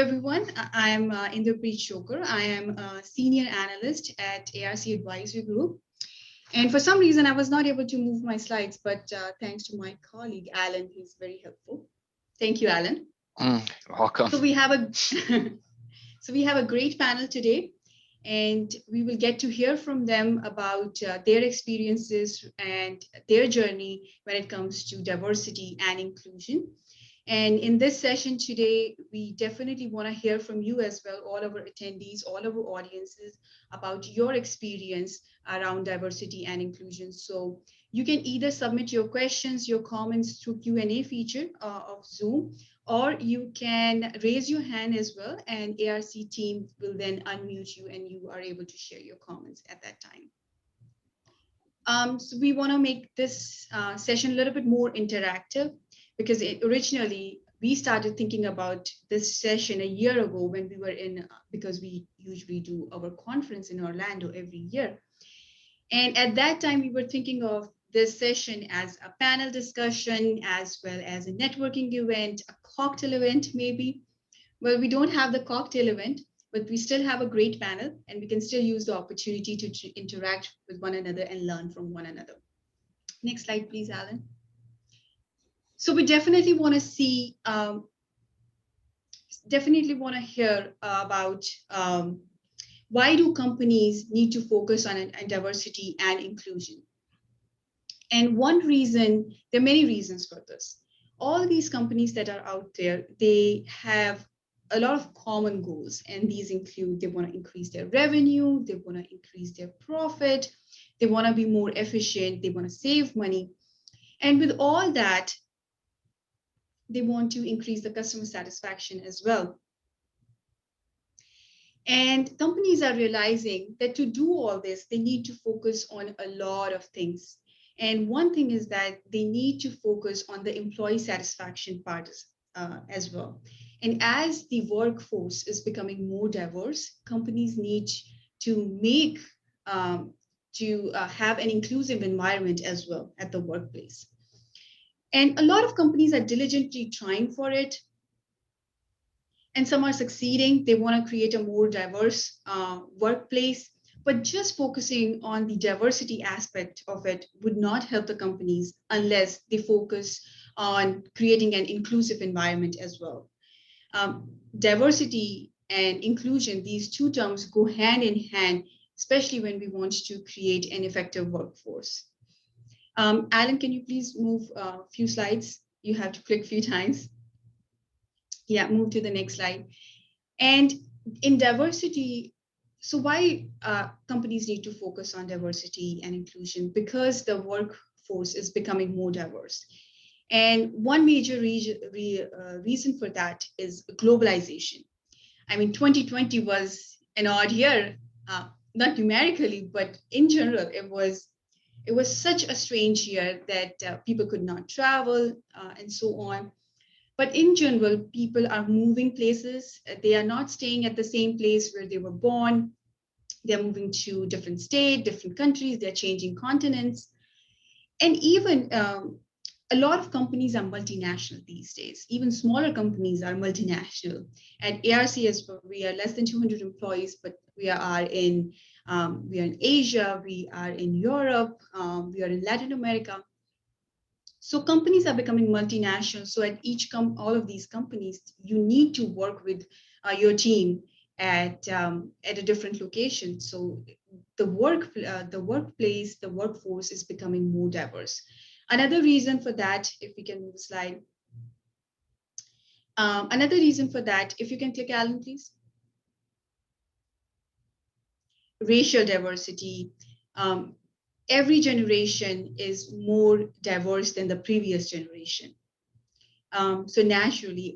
everyone. I'm Inderpreet Chokar. I am a senior analyst at ARC Advisory Group. And for some reason, I was not able to move my slides, but thanks to my colleague, Alan, he's very helpful. Thank you, Alan. Welcome. So we have a so we have a great panel today, and we will get to hear from them about their experiences and their journey when it comes to diversity and inclusion. And in this session today, we definitely want to hear from you as well, all our attendees, all our audiences, about your experience around diversity and inclusion. So you can either submit your questions, your comments through Q&A feature of Zoom, or you can raise your hand as well, and ARC team will then unmute you and you are able to share your comments at that time. So we want to make this session a little bit more interactive, because originally we started thinking about this session a year ago when we were in, because we usually do our conference in Orlando every year. And at that time, we were thinking of this session as a panel discussion, as well as a networking event, a cocktail event, maybe. Well, we don't have the cocktail event, but we still have a great panel, and we can still use the opportunity to interact with one another and learn from one another. Next slide, please, Alan. So we definitely want to see, definitely want to hear about why do companies need to focus on diversity and inclusion? And one reason, there are many reasons for this. All these companies that are out there, they have a lot of common goals, and these include they want to increase their revenue, they want to increase their profit, they want to be more efficient, they want to save money. And with all that, they want to increase the customer satisfaction as well. And companies are realizing that to do all this, they need to focus on a lot of things. And one thing is that they need to focus on the employee satisfaction part as well. And as the workforce is becoming more diverse, companies need to make, have an inclusive environment as well at the workplace. And a lot of companies are diligently trying for it. And some are succeeding. They want to create a more diverse workplace. But just focusing on the diversity aspect of it would not help the companies unless they focus on creating an inclusive environment as well. Diversity and inclusion, these two terms go hand in hand, especially when we want to create an effective workforce. Alan, can you please move a few slides? You have to click a few times. Yeah, move to the next slide. And in diversity, so why companies need to focus on diversity and inclusion? Because the workforce is becoming more diverse. And one major reason for that is globalization. I mean, 2020 was an odd year, not numerically, but in general, it was such a strange year that people could not travel and so on. But in general, people are moving places. They are not staying at the same place where they were born. They're moving to different states, different countries. They're changing continents. And even a lot of companies are multinational these days. Even smaller companies are multinational. At ARCS, we are less than 200 employees, but we are in Asia, we are in Europe, we are in Latin America. So companies are becoming multinational. So at all of these companies, you need to work with your team at a different location. So the workplace, the workforce is becoming more diverse. Another reason for that, if we can move the slide. Another reason for that, if you can click, Alan, please. Racial diversity. Every generation is more diverse than the previous generation. So naturally,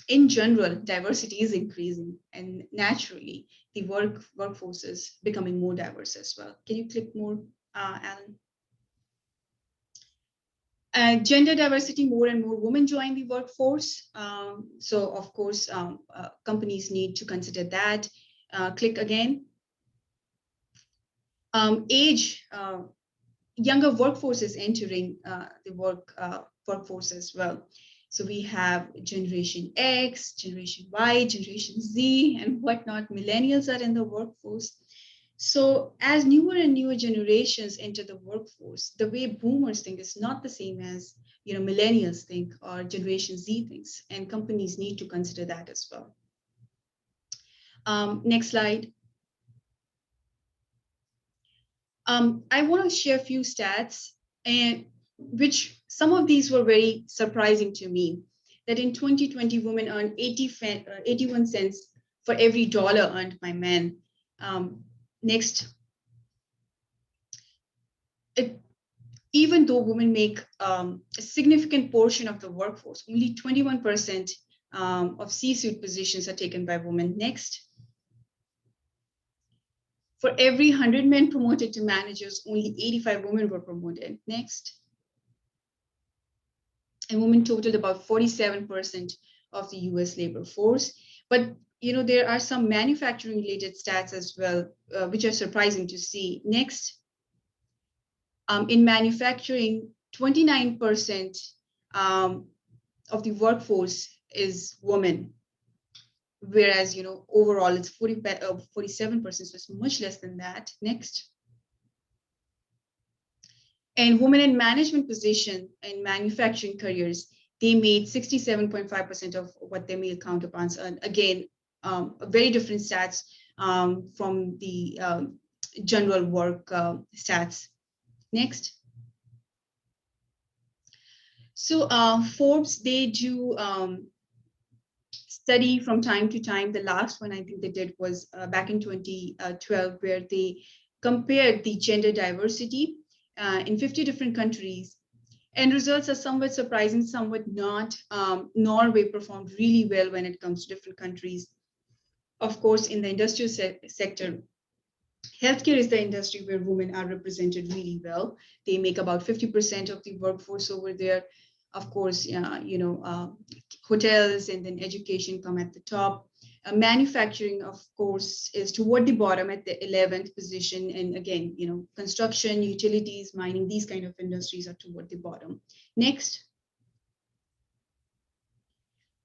in general, diversity is increasing, and naturally, the workforce is becoming more diverse as well. Can you click more, Alan? Gender diversity, more and more women join the workforce. So of course, companies need to consider that. Click again. Age, younger workforce is entering the workforce as well. So we have Generation X, Generation Y, Generation Z, and whatnot. Millennials are in the workforce. So as newer and newer generations enter the workforce, the way boomers think is not the same as millennials think or Generation Z thinks, and companies need to consider that as well. Next slide. I want to share a few stats, and which some of these were very surprising to me. That in 2020, women earned 81 cents for every dollar earned by men. Next, even though women make a significant portion of the workforce, only 21% of C-suite positions are taken by women. Next. For every 100 men promoted to managers, only 85 women were promoted. Next. And women totaled about 47% of the US labor force. But there are some manufacturing related stats as well, which are surprising to see. Next. In manufacturing, 29% of the workforce is women, whereas overall it's 47%, so it's much less than that. Next. And women in management position in manufacturing careers, they made 67.5% of what their male counterparts earned. Again, very different stats from the general work stats. Next. So Forbes, they do study from time to time. The last one I think they did was back in 2012, where they compared the gender diversity in 50 different countries. And results are somewhat surprising, somewhat not. Norway performed really well when it comes to different countries. Of course, in the industrial sector, healthcare is the industry where women are represented really well. They make about 50% of the workforce over there. Of course, hotels and then education come at the top. Manufacturing, of course, is toward the bottom at the 11th position. And again, construction, utilities, mining, these kind of industries are toward the bottom. Next.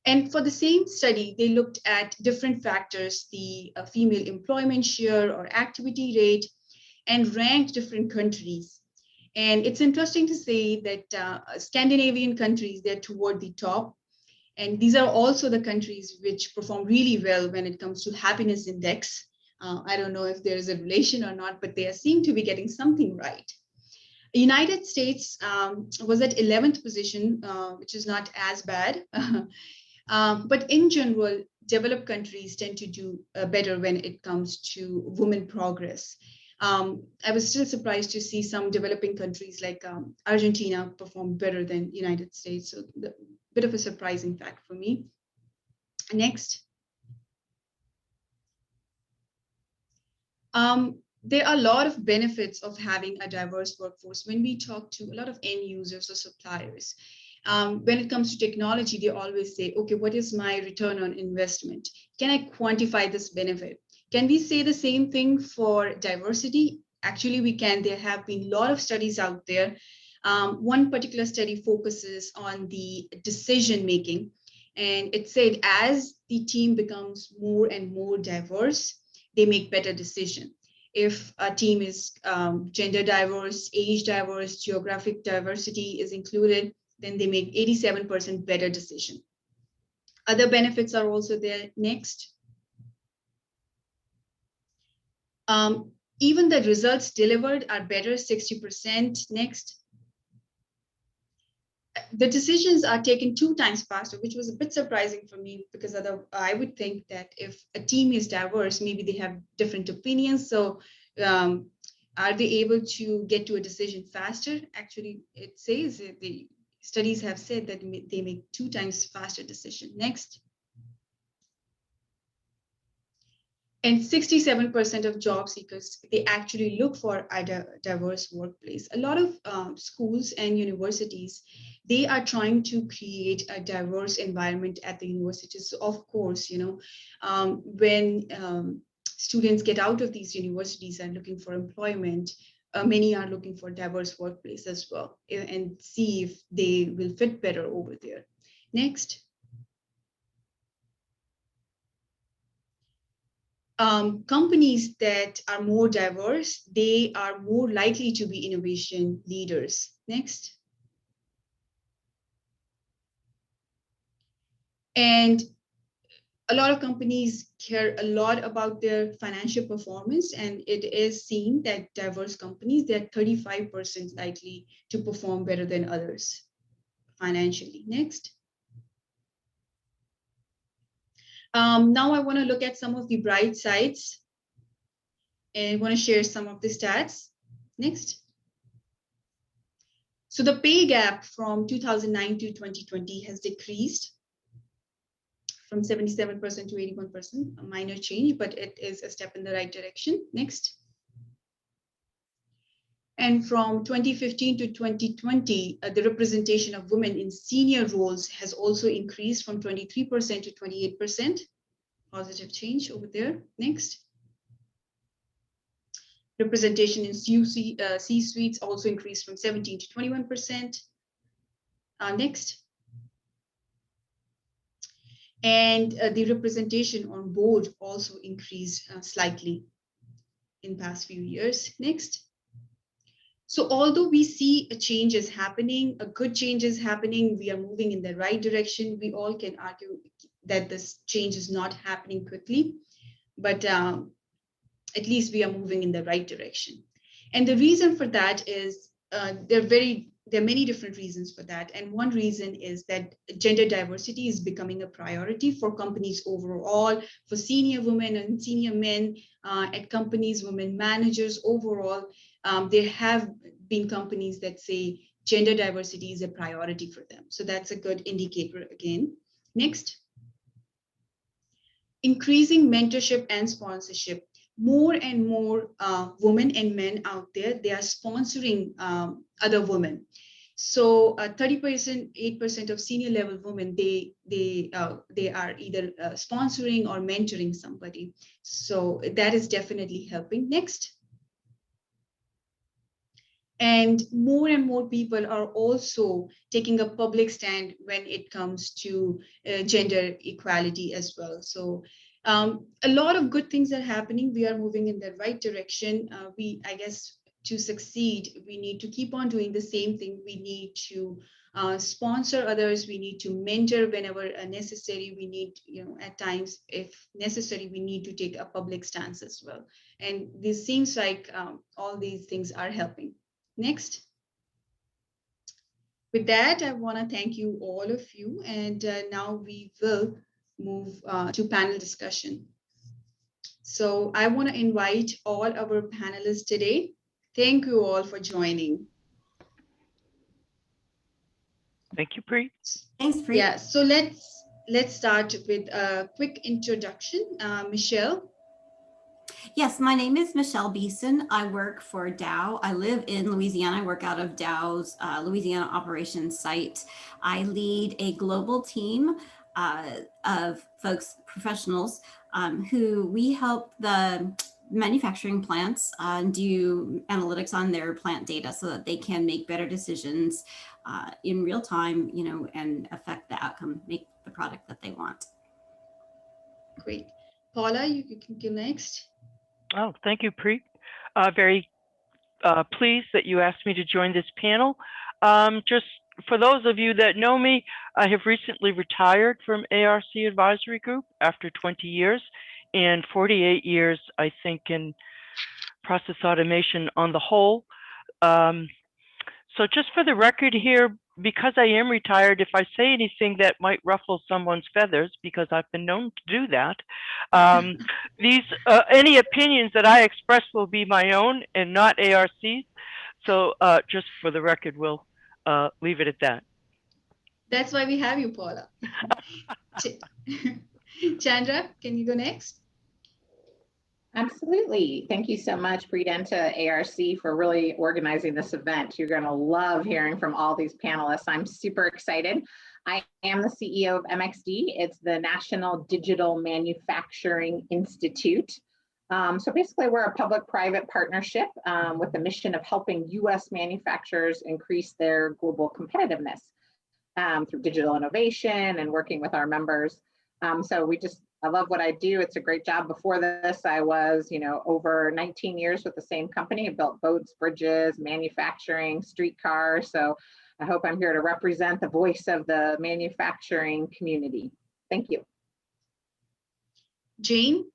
And for the same study, they looked at different factors, the female employment share or activity rate, and ranked different countries. And it's interesting to say that Scandinavian countries, they're toward the top. And these are also the countries which perform really well when it comes to happiness index. I don't know if there is a relation or not, but they seem to be getting something right. The United States was at 11th position, which is not as bad. But in general, developed countries tend to do better when it comes to women progress. I was still surprised to see some developing countries like Argentina perform better than United States. So a bit of a surprising fact for me. Next. There are a lot of benefits of having a diverse workforce. When we talk to a lot of end users or suppliers, when it comes to technology, they always say, okay, what is my return on investment? Can I quantify this benefit? Can we say the same thing for diversity? Actually, we can. There have been a lot of studies out there. One particular study focuses on the decision making. And it said as the team becomes more and more diverse, they make better decisions. If a team is gender diverse, age diverse, geographic diversity is included, then they make 87% better decision. Other benefits are also there. Next. Even the results delivered are better, 60%. Next. The decisions are taken 2 times faster, which was a bit surprising for me because I would think that if a team is diverse, maybe they have different opinions. So are they able to get to a decision faster? Actually, it says that the studies have said that they make 2 times faster decision. Next. And 67% of job seekers, they actually look for a diverse workplace. A lot of schools and universities, they are trying to create a diverse environment at the universities. So of course, when students get out of these universities and looking for employment, many are looking for diverse workplace as well and see if they will fit better over there. Next. Companies that are more diverse, they are more likely to be innovation leaders. Next. And a lot of companies care a lot about their financial performance, and it is seen that diverse companies, they're 35% likely to perform better than others financially. Next. Now I want to look at some of the bright sides and want to share some of the stats. Next. So the pay gap from 2009 to 2020 has decreased from 77% to 81%, a minor change, but it is a step in the right direction. Next. And from 2015 to 2020, the representation of women in senior roles has also increased from 23% to 28%. Positive change over there. Next. Representation in C-suites also increased from 17 to 21%. Next. And the representation on board also increased slightly in past few years. Next. So although we see a change is happening, a good change is happening, we are moving in the right direction, we all can argue that this change is not happening quickly, but at least we are moving in the right direction. And the reason for that is there are many different reasons for that. And one reason is that gender diversity is becoming a priority for companies overall, for senior women and senior men at companies, women managers overall. There have been companies that say gender diversity is a priority for them. So that's a good indicator again. Next. Increasing mentorship and sponsorship. More and more women and men out there, they are sponsoring other women. So 30%, 8% of senior level women, they are either sponsoring or mentoring somebody. So that is definitely helping. Next. And more people are also taking a public stand when it comes to gender equality as well. So a lot of good things are happening. We are moving in the right direction. I guess to succeed, we need to keep on doing the same thing. We need to sponsor others. We need to mentor whenever necessary. We need, at times, if necessary, we need to take a public stance as well. And this seems like all these things are helping. Next. With that, I want to thank you, all of you. And now we will move to panel discussion. So I want to invite all our panelists today. Thank you all for joining. Thank you, Preet. Thanks, Preet. Yeah, so let's start with a quick introduction. Michelle. Yes, my name is Michelle Beeson. I work for Dow. I live in Louisiana. I work out of Dow's Louisiana operations site. I lead a global team of folks, professionals, who we help the manufacturing plants do analytics on their plant data so that they can make better decisions in real time, and affect the outcome, make the product that they want. Great. Paula, you can go next. Oh, thank you, Preet. Very pleased that you asked me to join this panel. Just for those of you that know me, I have recently retired from ARC Advisory Group after 20 years and 48 years, I think, in process automation on the whole. So just for the record here, because I am retired, if I say anything that might ruffle someone's feathers, because I've been known to do that, any opinions that I express will be my own and not ARC's. So just for the record, we'll leave it at that. That's why we have you, Paula. Chandra, can you go next? Absolutely. Thank you so much, Preet, and to ARC for really organizing this event. You're going to love hearing from all these panelists. I'm super excited. I am the CEO of MXD. It's the National Digital Manufacturing Institute. So basically, we're a public-private partnership with the mission of helping U.S. manufacturers increase their global competitiveness. through digital innovation and working with our members. So I love what I do. It's a great job. Before this, I was, over 19 years with the same company. I built boats, bridges, manufacturing, streetcars. So I hope I'm here to represent the voice of the manufacturing community. Thank you. Jane?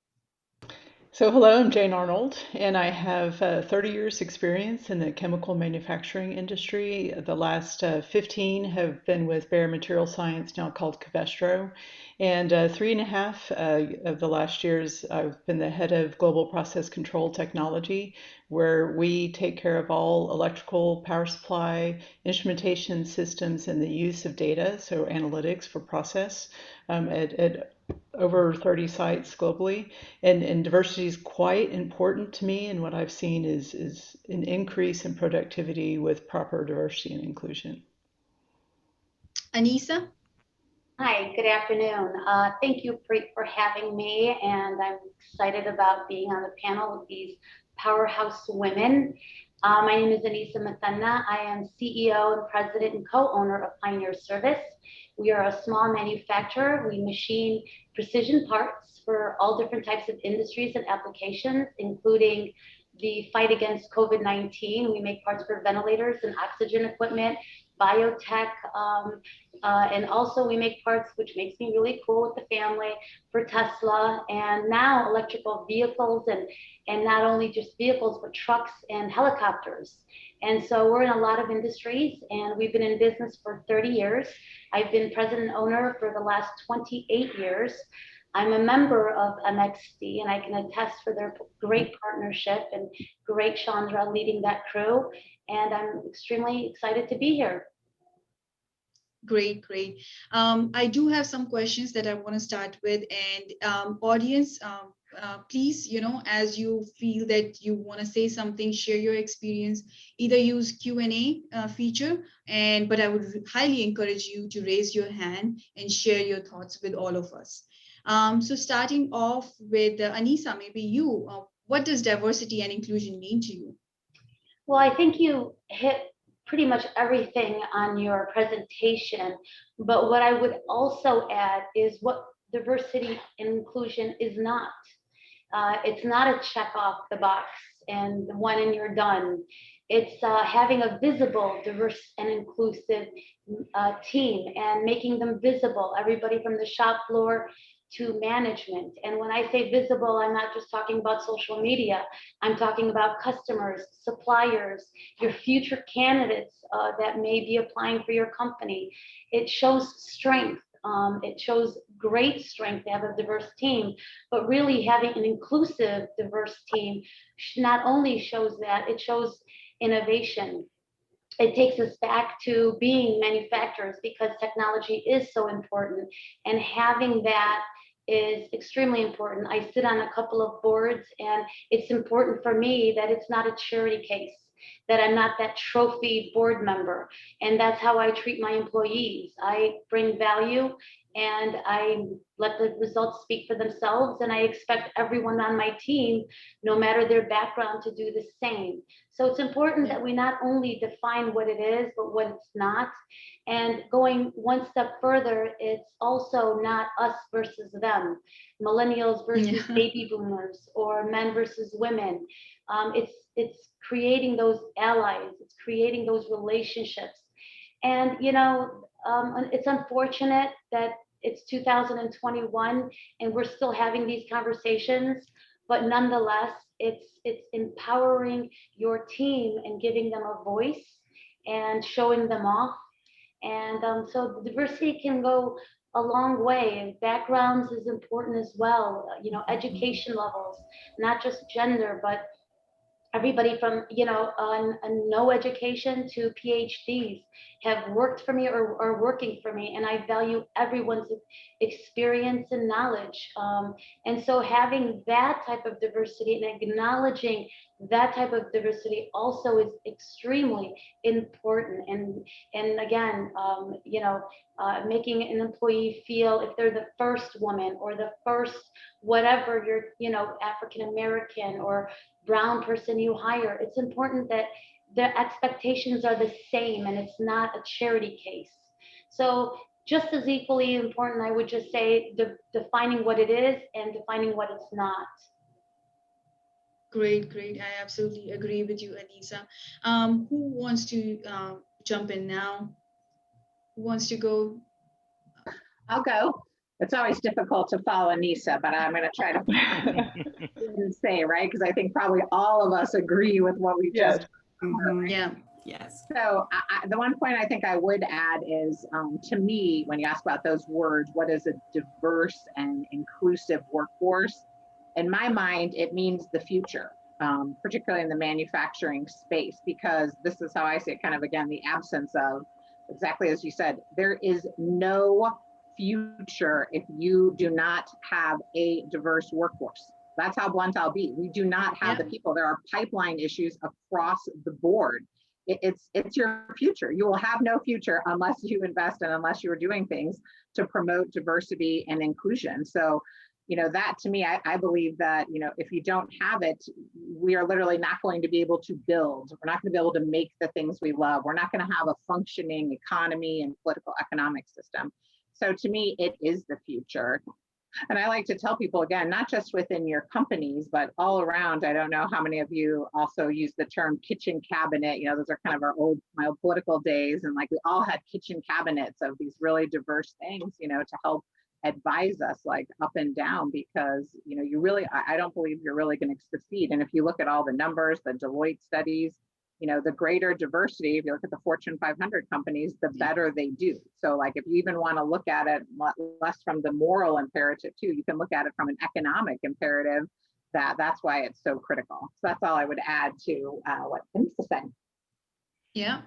So hello, I'm Jane Arnold, and I have 30 years experience in the chemical manufacturing industry. The last 15 have been with Bayer Material Science, now called Covestro, and 3.5 of the last years I've been the head of Global Process Control Technology, where we take care of all electrical, power supply, instrumentation systems, and the use of data, so analytics for process at over 30 sites globally. And diversity is quite important to me, and what I've seen is an increase in productivity with proper diversity and inclusion. Anissa? Hi, good afternoon. Thank you, Preet, for having me, and I'm excited about being on the panel with these powerhouse women. My name is Anissa Mathanna. I am CEO and president and co-owner of Pioneer Service. We are a small manufacturer. We machine precision parts for all different types of industries and applications, including the fight against COVID-19. We make parts for ventilators and oxygen equipment, biotech, and also we make parts, which makes me really cool with the family, for Tesla, and now electrical vehicles, and not only just vehicles, but trucks and helicopters. And so we're in a lot of industries, and we've been in business for 30 years. I've been president and owner for the last 28 years. I'm a member of MXD, and I can attest for their great partnership and great Chandra leading that crew. And I'm extremely excited to be here. Great, great. I do have some questions that I want to start with, and audience, please, as you feel that you want to say something, share your experience, either use Q&A feature, but I would highly encourage you to raise your hand and share your thoughts with all of us. So starting off with Anissa, maybe you, what does diversity and inclusion mean to you? Well, I think you hit pretty much everything on your presentation, but what I would also add is what diversity and inclusion is not. It's not a check off the box and one and you're done. It's having a visible, diverse and inclusive team and making them visible, everybody from the shop floor to management. And when I say visible, I'm not just talking about social media. I'm talking about customers, suppliers, your future candidates that may be applying for your company. It shows strength. It shows great strength to have a diverse team, but really having an inclusive, diverse team not only shows that, it shows innovation. It takes us back to being manufacturers because technology is so important, and having that is extremely important. I sit on a couple of boards, and it's important for me that it's not a charity case, that I'm not that trophy board member. And that's how I treat my employees. I bring value and I let the results speak for themselves. And I expect everyone on my team, no matter their background, to do the same. So it's important that we not only define what it is, but what it's not. And going one step further, it's also not us versus them, millennials versus baby boomers, or men versus women. It's creating those allies, it's creating those relationships. And it's unfortunate that it's 2021 and we're still having these conversations, but nonetheless, it's empowering your team and giving them a voice and showing them off. And so the diversity can go a long way, and backgrounds is important as well. Education levels, not just gender, but everybody from a no education to PhDs have worked for me or are working for me, and I value everyone's experience and knowledge. And so having that type of diversity and acknowledging that type of diversity also is extremely important. And again, making an employee feel, if they're the first woman or the first whatever, you're African American or brown person you hire, it's important that the expectations are the same and it's not a charity case. So just as equally important, I would just say defining what it is and defining what it's not. Great, great. I absolutely agree with you, Anissa. Who wants to jump in now? Who wants to go? I'll go. It's always difficult to follow Anissa, but I'm going to try to say, right? Because I think probably all of us agree with what we Yes. just Yeah. Yes. So the one point I think I would add is, to me, when you ask about those words, what is a diverse and inclusive workforce? In my mind, it means the future, particularly in the manufacturing space, because this is how I see it, kind of, again, the absence of, exactly as you said, there is no future if you do not have a diverse workforce. That's how blunt I'll be. We do not have the people. There are pipeline issues across the board. It's your future. You will have no future unless you invest and unless you are doing things to promote diversity and inclusion. So, that to me, I believe that, if you don't have it, we are literally not going to be able to build. We're not going to be able to make the things we love. We're not going to have a functioning economy and political economic system. So to me, it is the future. And I like to tell people, again, not just within your companies, but all around. I don't know how many of you also use the term kitchen cabinet. Those are kind of my old political days. And like, we all had kitchen cabinets of these really diverse things, to help advise us, like, up and down, because, I don't believe you're really going to succeed. And if you look at all the numbers, the Deloitte studies, the greater diversity, if you look at the Fortune 500 companies, the better they do. So like, if you even want to look at it less from the moral imperative too, you can look at it from an economic imperative. That's why it's so critical. So that's all I would add to what Anissa said. Yeah.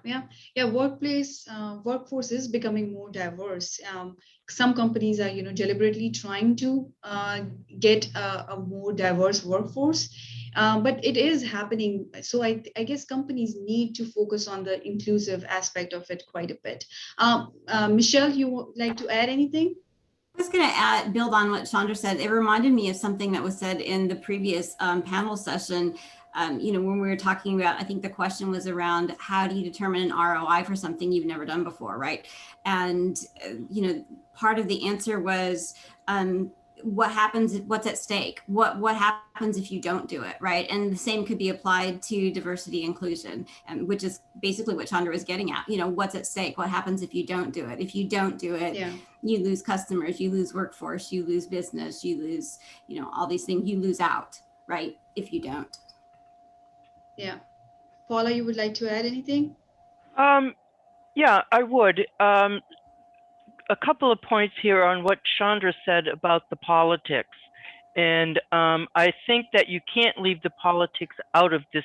Workforce is becoming more diverse. Some companies are, deliberately trying to get a more diverse workforce, but it is happening. So I guess companies need to focus on the inclusive aspect of it quite a bit. Michelle, you would like to add anything? I was going to build on what Chandra said. It reminded me of something that was said in the previous panel session. When we were talking about, I think the question was around how do you determine an ROI for something you've never done before, right? And, part of the answer was what happens, what's at stake, what happens if you don't do it, right? And the same could be applied to diversity inclusion, which is basically what Chandra was getting at. What's at stake? What happens if you don't do it? If you don't do it, you lose customers, you lose workforce, you lose business, you lose, all these things, you lose out, right? If you don't. Yeah. Paula, you would like to add anything? Yeah, I would. A couple of points here on what Chandra said about the politics. And I think that you can't leave the politics out of this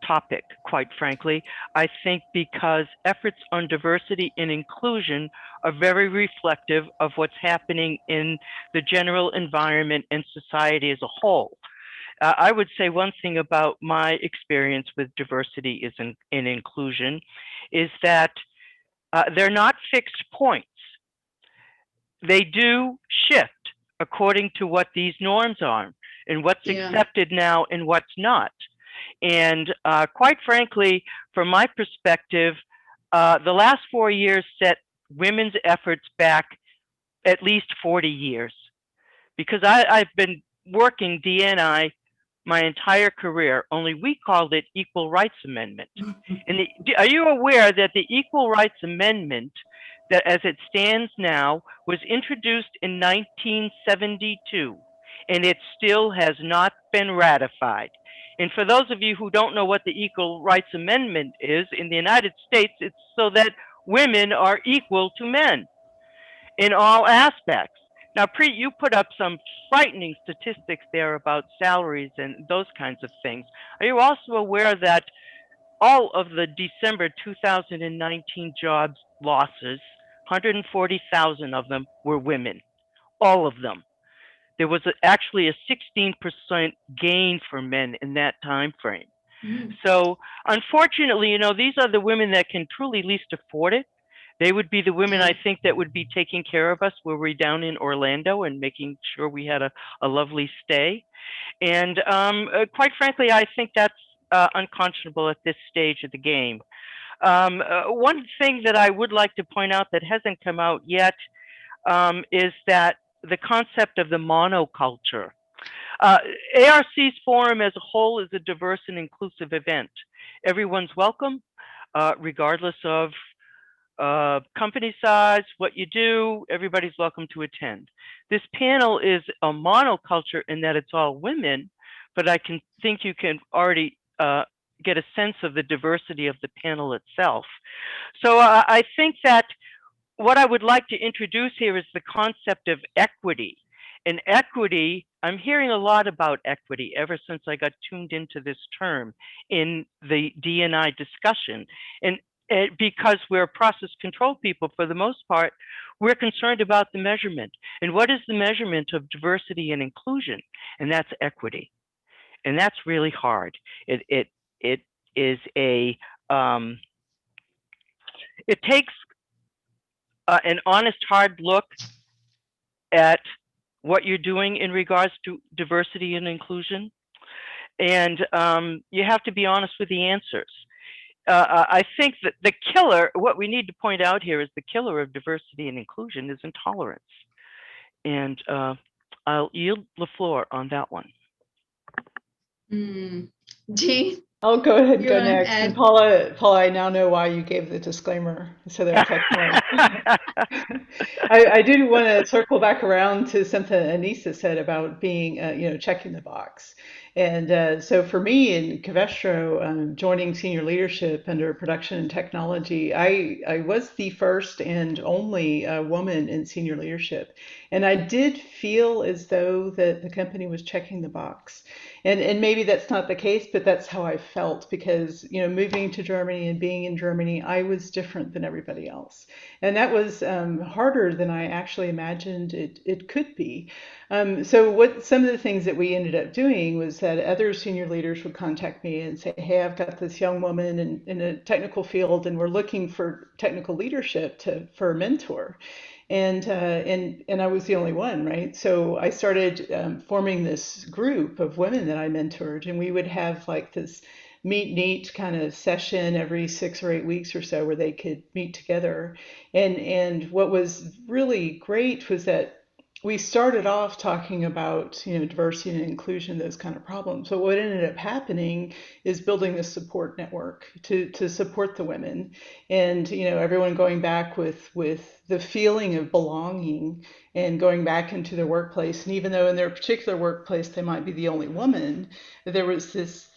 topic, quite frankly. I think because efforts on diversity and inclusion are very reflective of what's happening in the general environment and society as a whole. I would say one thing about my experience with diversity and inclusion is that they're not fixed points. They do shift according to what these norms are and what's accepted now and what's not. And quite frankly, from my perspective, the last 4 years set women's efforts back at least 40 years. Because I've been working D&I my entire career, only we called it Equal Rights Amendment. And are you aware that the Equal Rights Amendment, that as it stands now, was introduced in 1972, and it still has not been ratified? And for those of you who don't know what the Equal Rights Amendment is, in the United States, it's so that women are equal to men in all aspects. Now, Preet, you put up some frightening statistics there about salaries and those kinds of things. Are you also aware that all of the December 2019 jobs losses, 140,000 of them were women, all of them? There was actually a 16% gain for men in that time frame. So unfortunately, these are the women that can truly least afford it. They would be the women, I think, that would be taking care of us were we down in Orlando and making sure we had a lovely stay. And quite frankly, I think that's unconscionable at this stage of the game. One thing that I would like to point out that hasn't come out yet is that the concept of the monoculture. ARC's forum as a whole is a diverse and inclusive event. Everyone's welcome, regardless of company size, what you do, everybody's welcome to attend. This panel is a monoculture in that it's all women, but I think you can already get a sense of the diversity of the panel itself. So I think that what I would like to introduce here is the concept of equity. And equity, I'm hearing a lot about equity ever since I got tuned into this term in the D&I discussion. And because we're process control people for the most part, we're concerned about the measurement. And what is the measurement of diversity and inclusion? And that's equity. And that's really hard. It is a, it takes an honest, hard look at what you're doing in regards to diversity and inclusion. And you have to be honest with the answers. I think that the killer, what we need to point out here is the killer of diversity and inclusion is intolerance. And I'll yield the floor on that one. Jane? I'll go ahead and go You're on next. Ed. And Paula, I now know why you gave the disclaimer. So that's excellent. I do want to circle back around to something Anissa said about being, checking the box. And so for me in Covestro, joining senior leadership under production and technology, I was the first and only woman in senior leadership. And I did feel as though that the company was checking the box. And maybe that's not the case, but that's how I felt because, moving to Germany and being in Germany, I was different than everybody else. And that was harder than I actually imagined it could be. So some of the things that we ended up doing was that other senior leaders would contact me and say, hey, I've got this young woman in a technical field and we're looking for technical leadership for a mentor. And I was the only one, right? So I started forming this group of women that I mentored, and we would have like this meet and eat kind of session every 6 or 8 weeks or so where they could meet together. And what was really great was that we started off talking about, diversity and inclusion, those kind of problems. But what ended up happening is building this support network to support the women, and everyone going back with the feeling of belonging and going back into their workplace. And even though in their particular workplace they might be the only woman, there was this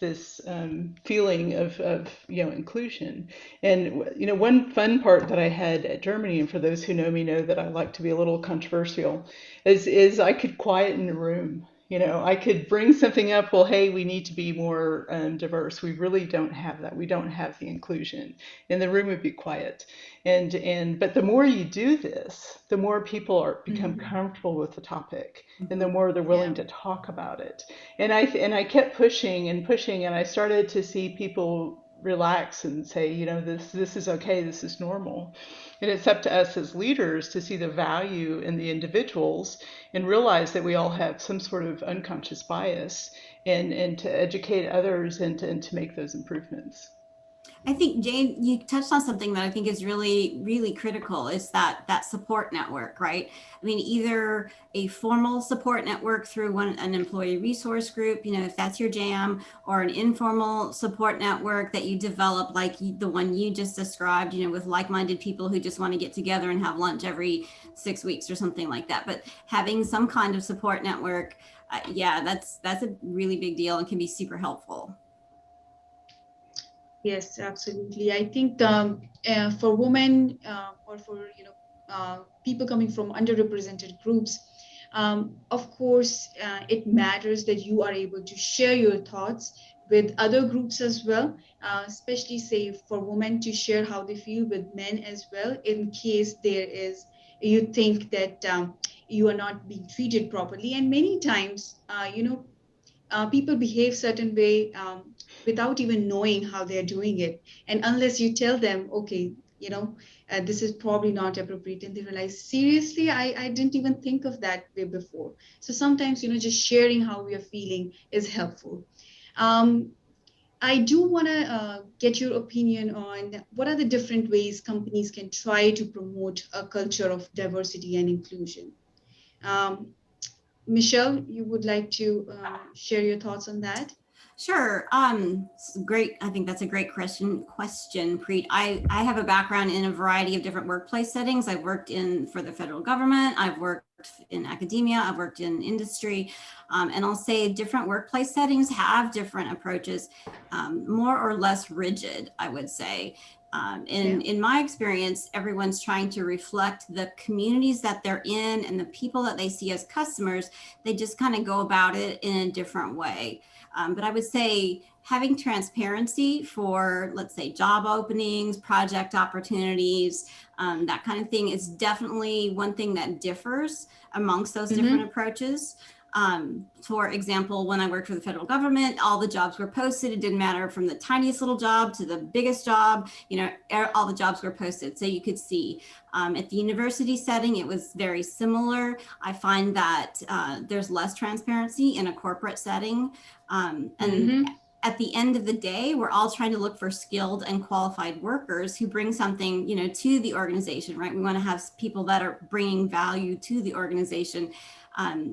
feeling of inclusion. And one fun part that I had at Germany, and for those who know me know that I like to be a little controversial, is I could quieten the room. I could bring something up. Well, hey, we need to be more diverse. We really don't have that. We don't have the inclusion, and the room would be quiet. But the more you do this, the more people become comfortable with the topic, and the more they're willing to talk about it. And I kept pushing and pushing, and I started to see people relax and say, this is okay, this is normal. And it's up to us as leaders to see the value in the individuals and realize that we all have some sort of unconscious bias, and to educate others and to make those improvements. I think, Jane, you touched on something that I think is really, really critical, is that support network, right? I mean, either a formal support network through an employee resource group, if that's your jam, or an informal support network that you develop, like the one you just described, with like-minded people who just want to get together and have lunch every 6 weeks or something like that. But having some kind of support network, that's a really big deal and can be super helpful. Yes, absolutely. I think for women or for people coming from underrepresented groups, of course, it matters that you are able to share your thoughts with other groups as well, especially say for women to share how they feel with men as well, in case you think that you are not being treated properly. And many times, people behave certain way without even knowing how they're doing it. And unless you tell them, okay, this is probably not appropriate, and they realize, seriously, I didn't even think of that way before. So sometimes, just sharing how we are feeling is helpful. I do want to get your opinion on what are the different ways companies can try to promote a culture of diversity and inclusion. Um, Michelle, you would like to share your thoughts on that? Sure. Great. I think that's a great question, Preet. I have a background in a variety of different workplace settings. I've worked for the federal government. I've worked in academia. I've worked in industry. And I'll say different workplace settings have different approaches, more or less rigid, I would say. In my experience, everyone's trying to reflect the communities that they're in and the people that they see as customers. They just kind of go about it in a different way. But I would say having transparency for, let's say, job openings, project opportunities, that kind of thing is definitely one thing that differs amongst those different approaches. For example, when I worked for the federal government, all the jobs were posted. It didn't matter from the tiniest little job to the biggest job, all the jobs were posted. So you could see. At the university setting, it was very similar. I find that there's less transparency in a corporate setting. And at the end of the day, we're all trying to look for skilled and qualified workers who bring something, to the organization, right? We want to have people that are bringing value to the organization.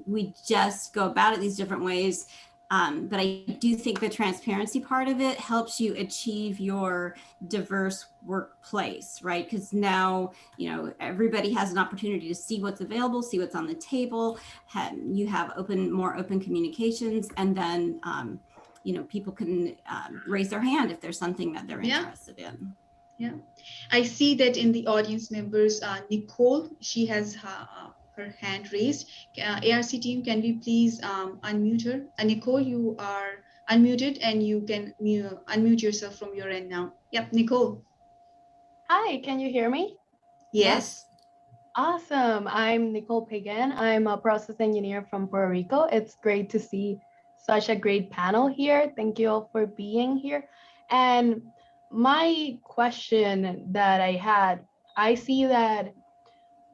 We just go about it these different ways. But I do think the transparency part of it helps you achieve your diverse workplace, right? Because now, everybody has an opportunity to see what's available, see what's on the table. You have more open communications, and then, people can raise their hand if there's something that they're interested in. Yeah, I see that in the audience members, Nicole, she has her hand raised. ARC team, can we please unmute her? Nicole, you are unmuted and you can unmute yourself from your end now. Yep, Nicole. Hi, can you hear me? Yes. Awesome. I'm Nicole Pagan. I'm a process engineer from Puerto Rico. It's great to see such a great panel here. Thank you all for being here. And my question that I see that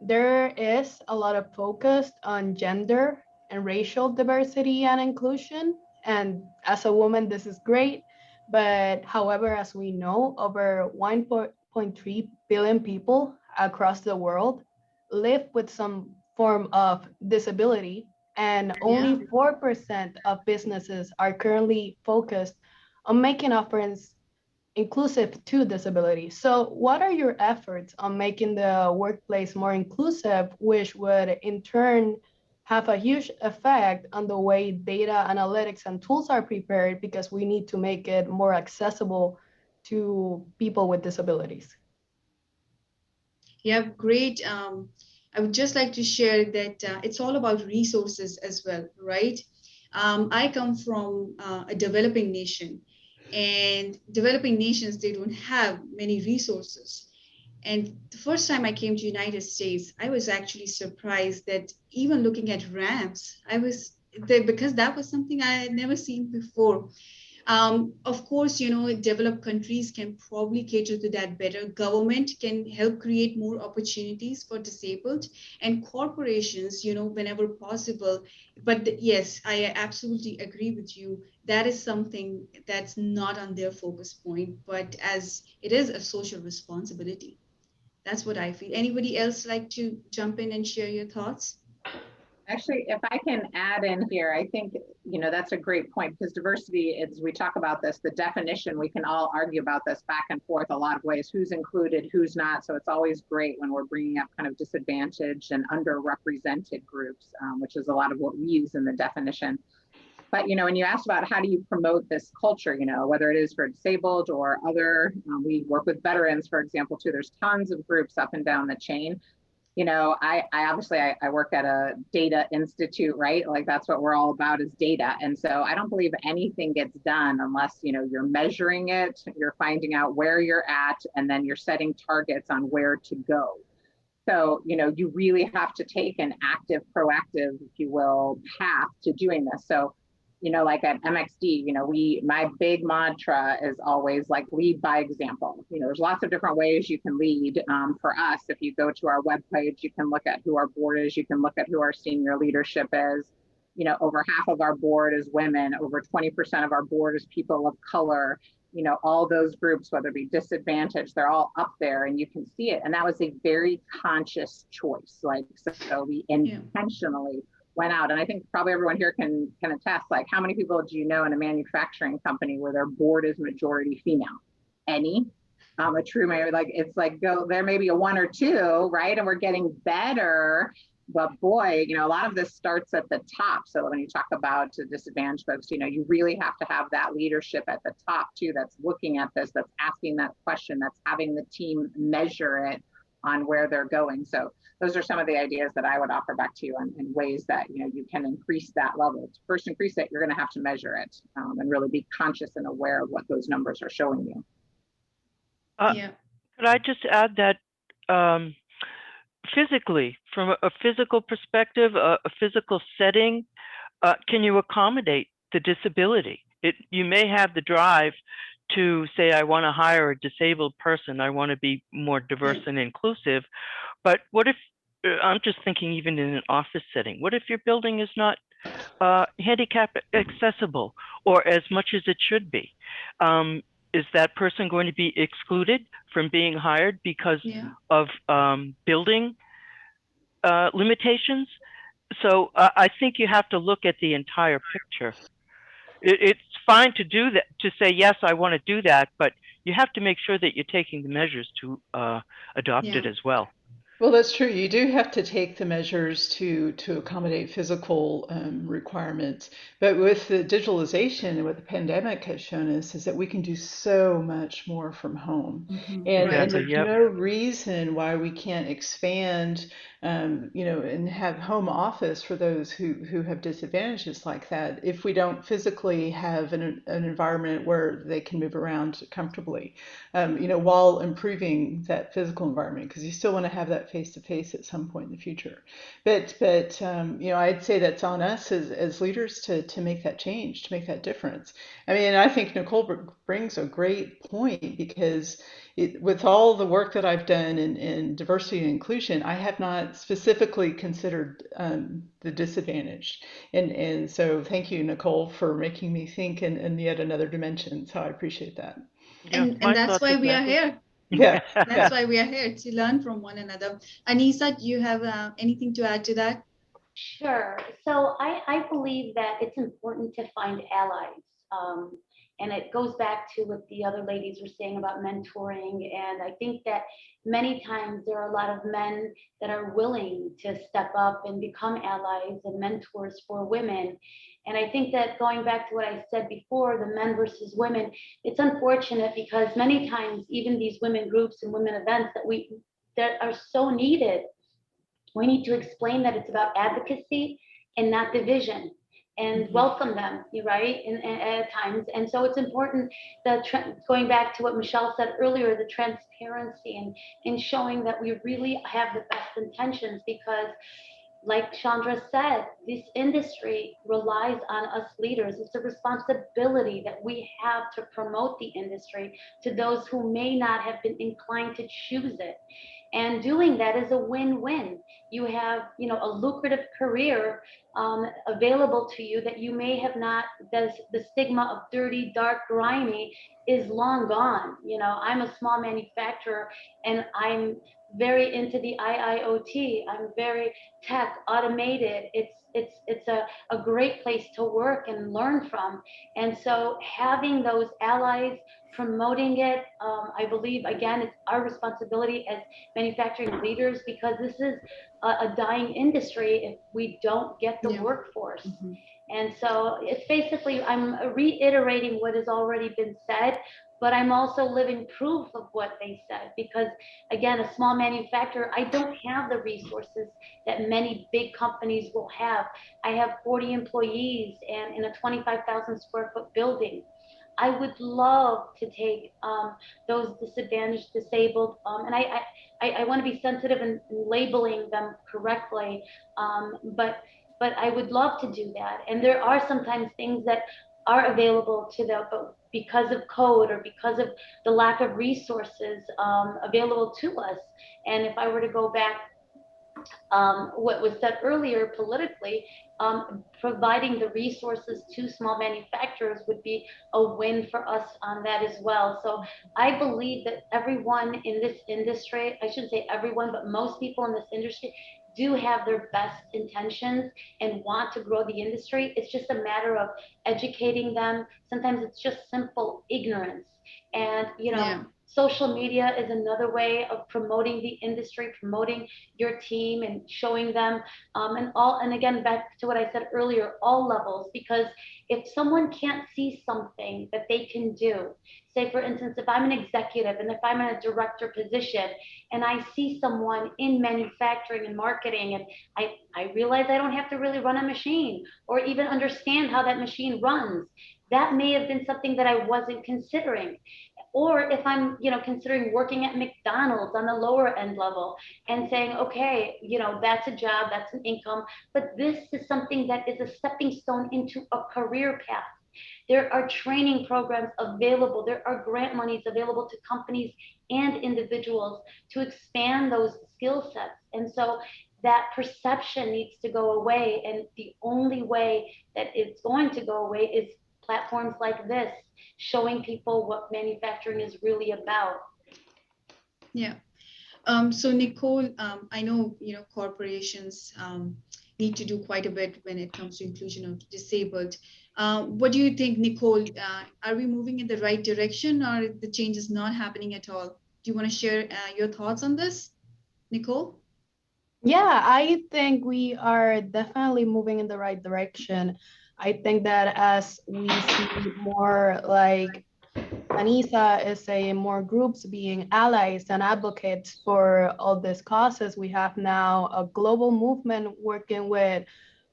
there is a lot of focus on gender and racial diversity and inclusion. And as a woman, this is great. But however, as we know, over 1.3 billion people across the world live with some form of disability, and only 4% of businesses are currently focused on making offerings inclusive to disability. So what are your efforts on making the workplace more inclusive, which would in turn have a huge effect on the way data analytics and tools are prepared, because we need to make it more accessible to people with disabilities? Yeah, great. I would just like to share that it's all about resources as well, right? I come from a developing nation, and developing nations, they don't have many resources. And the first time I came to United States, I was actually surprised that even looking at ramps, I was there because that was something I had never seen before. Of course, developed countries can probably cater to that better. Government can help create more opportunities for disabled, and corporations, whenever possible. But yes, I absolutely agree with you. That is something that's not on their focus point, but as it is a social responsibility. That's what I feel. Anybody else like to jump in and share your thoughts? Actually, if I can add in here, I think, that's a great point, because diversity is, we talk about this, the definition, we can all argue about this back and forth a lot of ways, who's included, who's not. So it's always great when we're bringing up kind of disadvantaged and underrepresented groups, which is a lot of what we use in the definition. But, when you asked about how do you promote this culture, whether it is for disabled or other, we work with veterans, for example, too. There's tons of groups up and down the chain. I obviously work at a data institute, right? Like that's what we're all about, is data. And so I don't believe anything gets done unless, you're measuring it, you're finding out where you're at, and then you're setting targets on where to go. So, you really have to take an active, proactive, if you will, path to doing this. So, like at MXD, my big mantra is always like lead by example. There's lots of different ways you can lead. For us, if you go to our webpage, you can look at who our board is, you can look at who our senior leadership is. over half of our board is women, over 20% of our board is people of color. All those groups, whether it be disadvantaged, they're all up there and you can see it. And that was a very conscious choice. So we intentionally went out. And I think probably everyone here can attest, how many people do you know in a manufacturing company where their board is majority female? Any? A true mayor, there may be a one or two, right? And we're getting better. But boy, a lot of this starts at the top. So when you talk about disadvantaged folks, you really have to have that leadership at the top too, that's looking at this, that's asking that question, that's having the team measure it on where they're going. So those are some of the ideas that I would offer back to you in ways that, you can increase that level. To first increase it, you're going to have to measure it and really be conscious and aware of what those numbers are showing you. Could I just add that physically, from a physical perspective, a physical setting, can you accommodate the disability? You may have the drive to say, I want to hire a disabled person, I want to be more diverse and inclusive, but what if, I'm just thinking even in an office setting, what if your building is not handicap accessible or as much as it should be? Is that person going to be excluded from being hired because of building limitations? So I think you have to look at the entire picture. It's fine to do that, to say, yes, I want to do that, but you have to make sure that you're taking the measures to adopt it as well. Well, that's true. You do have to take the measures to accommodate physical requirements. But with the digitalization and what the pandemic has shown us is that we can do so much more from home. And there's no reason why we can't expand, and have home office for those who have disadvantages like that if we don't physically have an environment where they can move around comfortably, while improving that physical environment, because you still want to have that face-to-face at some point in the future. But I'd say that's on us as leaders to make that change, to make that difference. I mean, I think Nicole brings a great point, because with all the work that I've done in diversity and inclusion, I have not specifically considered the disadvantaged. And so thank you, Nicole, for making me think in yet another dimension. So I appreciate that. And that's why we are here. That's why we are here, to learn from one another. Anissa, do you have anything to add to that? Sure. So I believe that it's important to find allies. And it goes back to what the other ladies were saying about mentoring. And I think that many times there are a lot of men that are willing to step up and become allies and mentors for women. And I think that going back to what I said before, the men versus women, it's unfortunate because many times even these women groups and women events that are so needed, we need to explain that it's about advocacy and not division, and welcome them, right, and at times. And so it's important that going back to what Michelle said earlier, the transparency and showing that we really have the best intentions, because like Chandra said, this industry relies on us leaders. It's a responsibility that we have to promote the industry to those who may not have been inclined to choose it. And doing that is a win-win. You have, a lucrative career available to you that you may have not, the stigma of dirty, dark, grimy is long gone. I'm a small manufacturer and I'm very into the IIoT. I'm very tech automated. It's a great place to work and learn from. And so having those allies, promoting it, I believe, again, it's our responsibility as manufacturing leaders, because this is a dying industry if we don't get the workforce. And so it's basically, I'm reiterating what has already been said, but I'm also living proof of what they said, because again, a small manufacturer, I don't have the resources that many big companies will have. I have 40 employees and in a 25,000 square foot building. I would love to take those disadvantaged, disabled, and I want to be sensitive in labeling them correctly, but I would love to do that. And there are sometimes things that are available to them, but because of code or because of the lack of resources available to us. And if I were to go back, what was said earlier politically, providing the resources to small manufacturers would be a win for us on that as well. So I believe that everyone in this industry, I shouldn't say everyone, but most people in this industry do have their best intentions and want to grow the industry. It's just a matter of educating them. Sometimes it's just simple ignorance. And, you know, Yeah. social media is another way of promoting the industry, promoting your team and showing them, and again, back to what I said earlier, all levels, because if someone can't see something that they can do, say for instance, if I'm an executive and if I'm in a director position and I see someone in manufacturing and marketing and I realize I don't have to really run a machine or even understand how that machine runs, that may have been something that I wasn't considering. Or if I'm, you know, considering working at McDonald's on the lower end level and saying, okay, you know, that's a job, that's an income, but this is something that is a stepping stone into a career path. There are training programs available. There are grant monies available to companies and individuals to expand those skill sets. And so that perception needs to go away. And the only way that it's going to go away is platforms like this, showing people what manufacturing is really about. Yeah. So Nicole, I know, you know, corporations need to do quite a bit when it comes to inclusion of disabled. What do you think, Nicole? Are we moving in the right direction, or the change is not happening at all? Do you want to share your thoughts on this, Nicole? Yeah, I think we are definitely moving in the right direction. I think that as we see more like Anissa is saying, more groups being allies and advocates for all these causes, we have now a global movement working with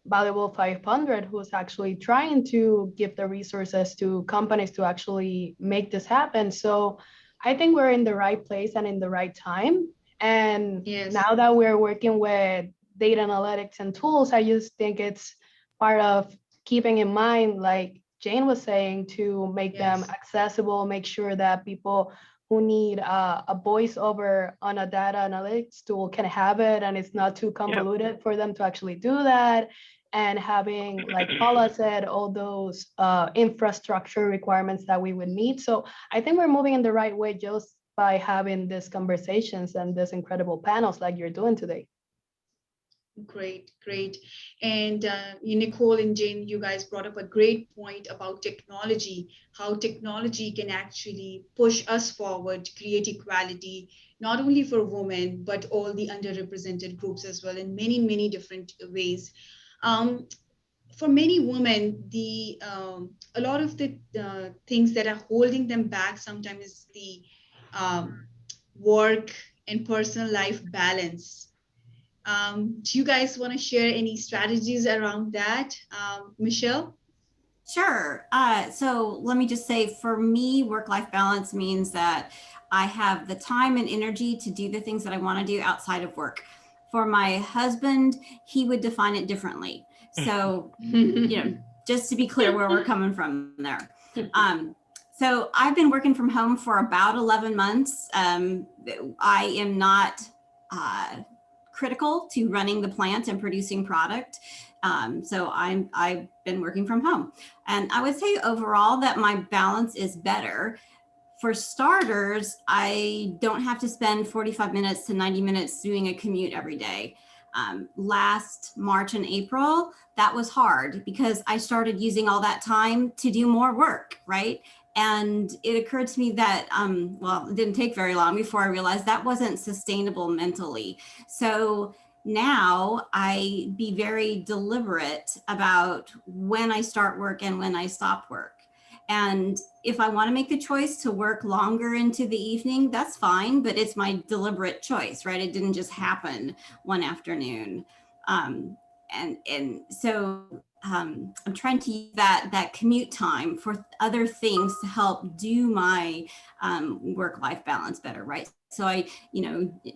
Valuable 500, who's actually trying to give the resources to companies to actually make this happen. So I think we're in the right place and in the right time. And Yes. now that we're working with data analytics and tools, I just think it's part of keeping in mind, like Jane was saying, to make them Yes. accessible, make sure that people who need a voiceover on a data analytics tool can have it, and it's not too convoluted for them to actually do that. And having, like Paula said, all those infrastructure requirements that we would need. So I think we're moving in the right way just by having these conversations and these incredible panels like you're doing today. Great, great. And Nicole and Jane, you guys brought up a great point about technology, how technology can actually push us forward, create equality, not only for women, but all the underrepresented groups as well in many, many different ways. For many women, a lot of the things that are holding them back sometimes is the work and personal life balance. Do you guys want to share any strategies around that? Michelle? Sure. So let me just say, for me, work-life balance means that I have the time and energy to do the things that I want to do outside of work. For my husband, he would define it differently. So, you know, just to be clear where we're coming from there. So I've been working from home for about 11 months. I am not critical to running the plant and producing product. So I've been working from home. And I would say overall that my balance is better. For starters, I don't have to spend 45 minutes to 90 minutes doing a commute every day. Last March and April, that was hard because I started using all that time to do more work, right? And it occurred to me that, well, it didn't take very long before I realized that wasn't sustainable mentally. So now I be very deliberate about when I start work and when I stop work. And if I want to make the choice to work longer into the evening, that's fine, but it's my deliberate choice, right? It didn't just happen one afternoon. And so I'm trying to use that commute time for other things to help do my work-life balance better, right? So I,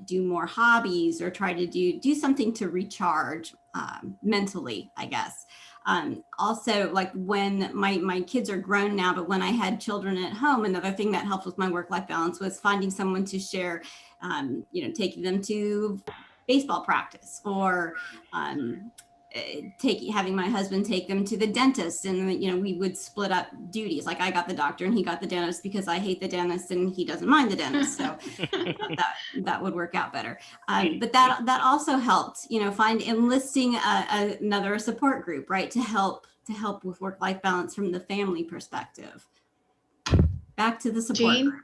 do more hobbies or try to do something to recharge mentally, I guess. Also, like when my kids are grown now, but when I had children at home, another thing that helped with my work-life balance was finding someone to share, taking them to baseball practice or having my husband take them to the dentist, and we would split up duties. Like I got the doctor and he got the dentist because I hate the dentist and he doesn't mind the dentist. So that would work out better. But that also helped, find enlisting another support group, right, to help with work-life balance from the family perspective. Back to the support Jane? group.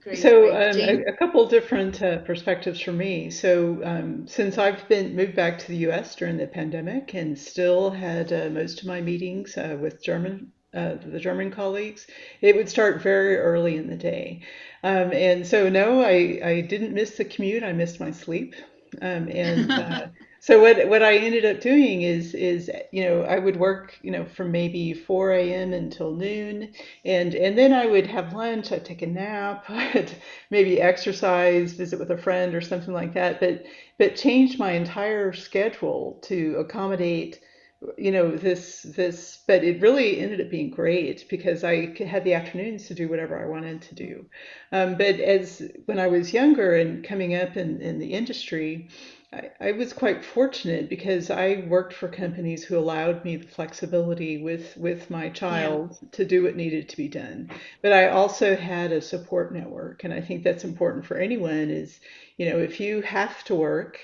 Great, So great. Jane? a couple different perspectives for me. So since I've moved back to the U.S. during the pandemic and still had most of my meetings with the German colleagues, it would start very early in the day. And so no, I didn't miss the commute. I missed my sleep. And so what I ended up doing is I would work from maybe 4 a.m. until noon, and then I would have lunch. I'd take a nap. I'd maybe exercise, visit with a friend or something like that. But changed my entire schedule to accommodate this. But it really ended up being great because I had the afternoons to do whatever I wanted to do. But when I was younger and coming up in the industry, I was quite fortunate because I worked for companies who allowed me the flexibility with my child to do what needed to be done. But I also had a support network, and I think that's important for anyone is, if you have to work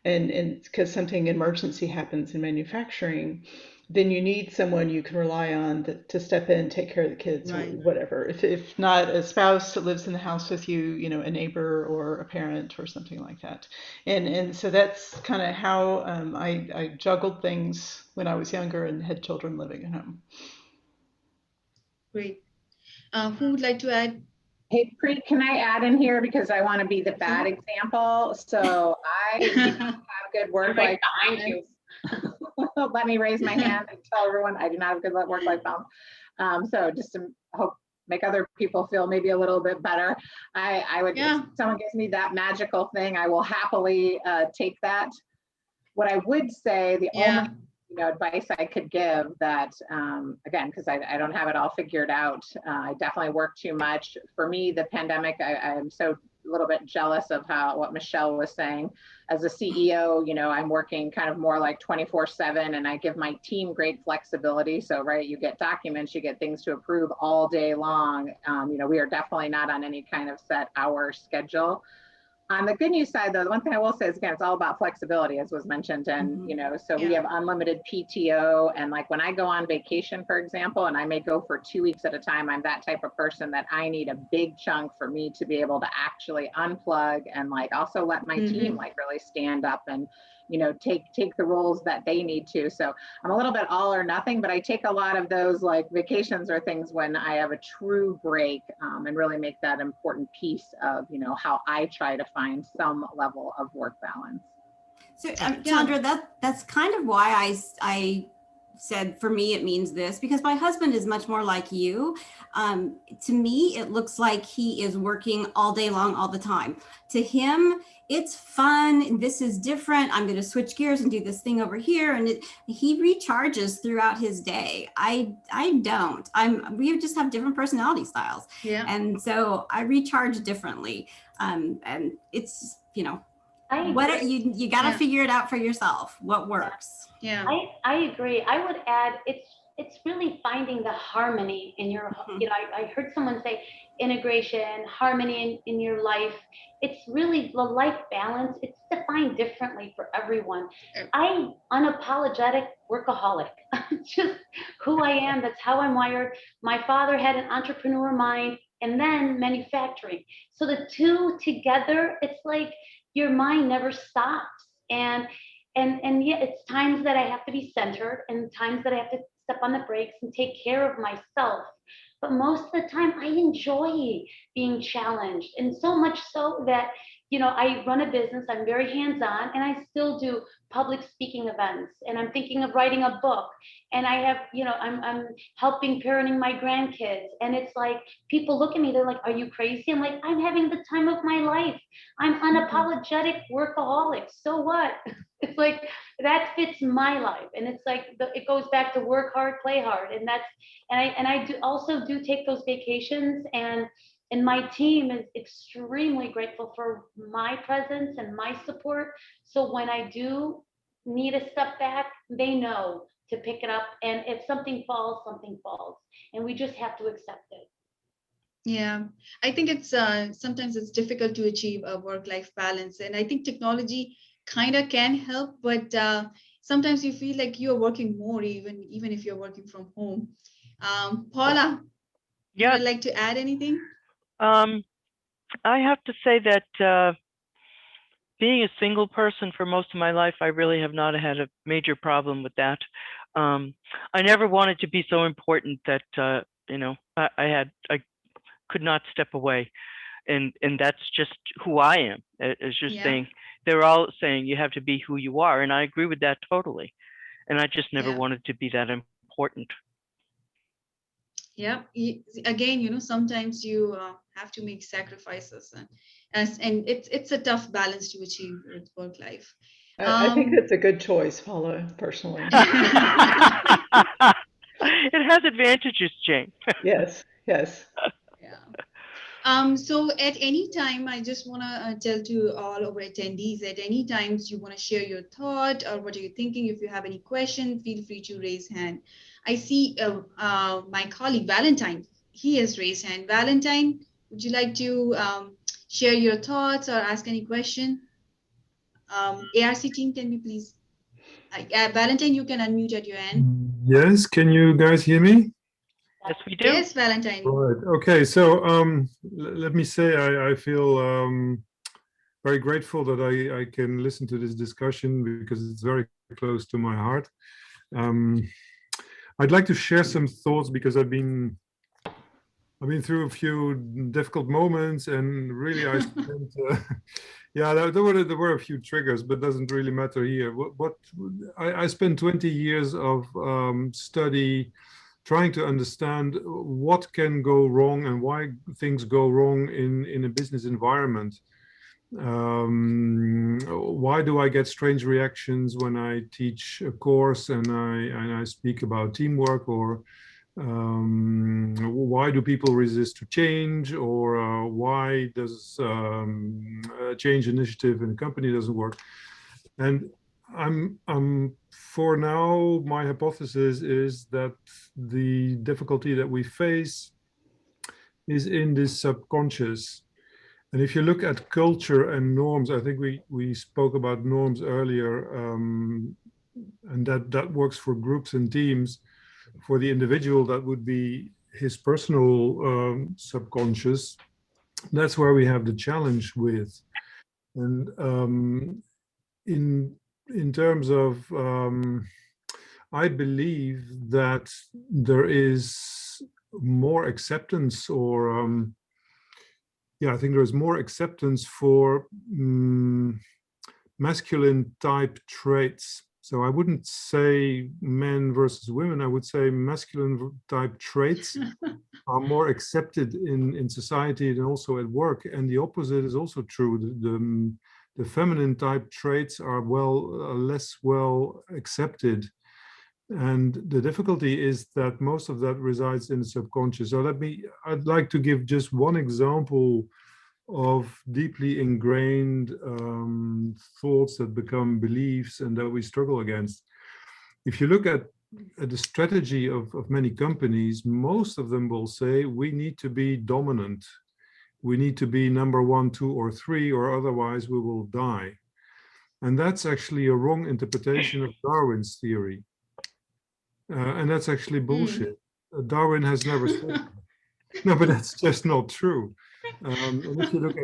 and because something emergency happens in manufacturing, then you need someone you can rely on to step in, take care of the kids, or Right. whatever. If not a spouse that lives in the house with you, a neighbor or a parent or something like that. And so that's kind of how I juggled things when I was younger and had children living at home. Great. Who would like to add? Hey, Preet, can I add in here because I want to be the bad Sure. example? So I do not have good work-life behind you. balance. Let me raise my hand and tell everyone I do not have good work-life balance. So just to make other people feel maybe a little bit better, I would, if someone gives me that magical thing, I will happily take that. What I would say, the only advice I could give that, again, because I don't have it all figured out, I definitely work too much. For me, the pandemic, I'm so a little bit jealous of what Michelle was saying. As a CEO, I'm working kind of more like 24/7, and I give my team great flexibility. So, right, you get documents, you get things to approve all day long. We are definitely not on any kind of set hour schedule. On the good news side, though, the one thing I will say is, again, it's all about flexibility, as was mentioned. And, so we have unlimited PTO. And like when I go on vacation, for example, and I may go for 2 weeks at a time, I'm that type of person that I need a big chunk for me to be able to actually unplug and like also let my team like really stand up and, take the roles that they need to. So I'm a little bit all or nothing, but I take a lot of those like vacations or things when I have a true break, and really make that important piece of, how I try to find some level of work balance. So Chandra, that's kind of why I said for me it means this, because my husband is much more like you. To me, it looks like he is working all day long, all the time. To him, it's fun. This is different. I'm going to switch gears and do this thing over here. And he recharges throughout his day. I don't. We just have different personality styles. Yeah. And so I recharge differently. And it's, you got to figure it out for yourself. What works. Yeah. I agree. I would add, it's really finding the harmony in your, I heard someone say integration, harmony in your life. It's really the life balance. It's defined differently for everyone. I'm unapologetic workaholic. Just who I am. That's how I'm wired. My father had an entrepreneur mind and then manufacturing. So the two together, it's like your mind never stops. And yet it's times that I have to be centered and times that I have to step on the brakes and take care of myself. But most of the time I enjoy being challenged, and so much so that, I run a business, I'm very hands-on, and I still do public speaking events, and I'm thinking of writing a book, and I have, I'm helping parenting my grandkids. And it's like, people look at me, they're like, are you crazy? I'm like, I'm having the time of my life. I'm unapologetic workaholic. So what? It's like, that fits my life. And it's like, it goes back to work hard, play hard. And I do take those vacations, and my team is extremely grateful for my presence and my support. So when I do need a step back, they know to pick it up. And if something falls, something falls. And we just have to accept it. Yeah, I think it's sometimes it's difficult to achieve a work-life balance, and I think technology kind of can help, but sometimes you feel like you're working more, even if you're working from home. Paula, you Yeah, would like to add anything? I have to say that being a single person for most of my life, I really have not had a major problem with that. I never wanted to be so important that I could not step away, and that's just who I am. It's just Yeah, saying they're all saying you have to be who you are, and I agree with that totally. And I just never yeah, wanted to be that important. yeah. Again, sometimes you have to make sacrifices, and it's a tough balance to achieve with work life. I think that's a good choice, Paula, personally. It has advantages, Jane. Yes, yes. Yeah. So at any time, I just want to tell to all our attendees, at any times you want to share your thought or what are you thinking. If you have any question, feel free to raise hand. I see my colleague Valentine. He has raised hand. Valentine, would you like to share your thoughts or ask any question? ARC team, can you please? Valentine, you can unmute at your end. Yes, can you guys hear me? Yes, we do. Yes, Valentine. Right. Okay. So let me say I feel very grateful that I can listen to this discussion because it's very close to my heart. I'd like to share some thoughts because I've been through a few difficult moments, and really I spent yeah, there were a few triggers, but doesn't really matter here. What I spent 20 years of study trying to understand what can go wrong and why things go wrong in a business environment. Why do I get strange reactions when I teach a course and I speak about teamwork, or why do people resist to change, or why does a change initiative in a company doesn't work? And I'm for now, my hypothesis is that the difficulty that we face is in this subconscious. And if you look at culture and norms, I think we spoke about norms earlier, and that works for groups and teams. For the individual, that would be his personal subconscious. That's where we have the challenge with. And in terms of, I believe that there is more acceptance, or yeah, I think there is more acceptance for masculine type traits. So I wouldn't say men versus women. I would say masculine type traits are more accepted in society and also at work. And the opposite is also true. The feminine type traits are less well accepted. And the difficulty is that most of that resides in the subconscious. So I'd like to give just one example of deeply ingrained thoughts that become beliefs and that we struggle against. If you look at the strategy of many companies, most of them will say we need to be dominant. We need to be number 1, 2, or 3, or otherwise we will die. And that's actually a wrong interpretation of Darwin's theory. And that's actually bullshit. Darwin has never said that. No, but that's just not true. And if you look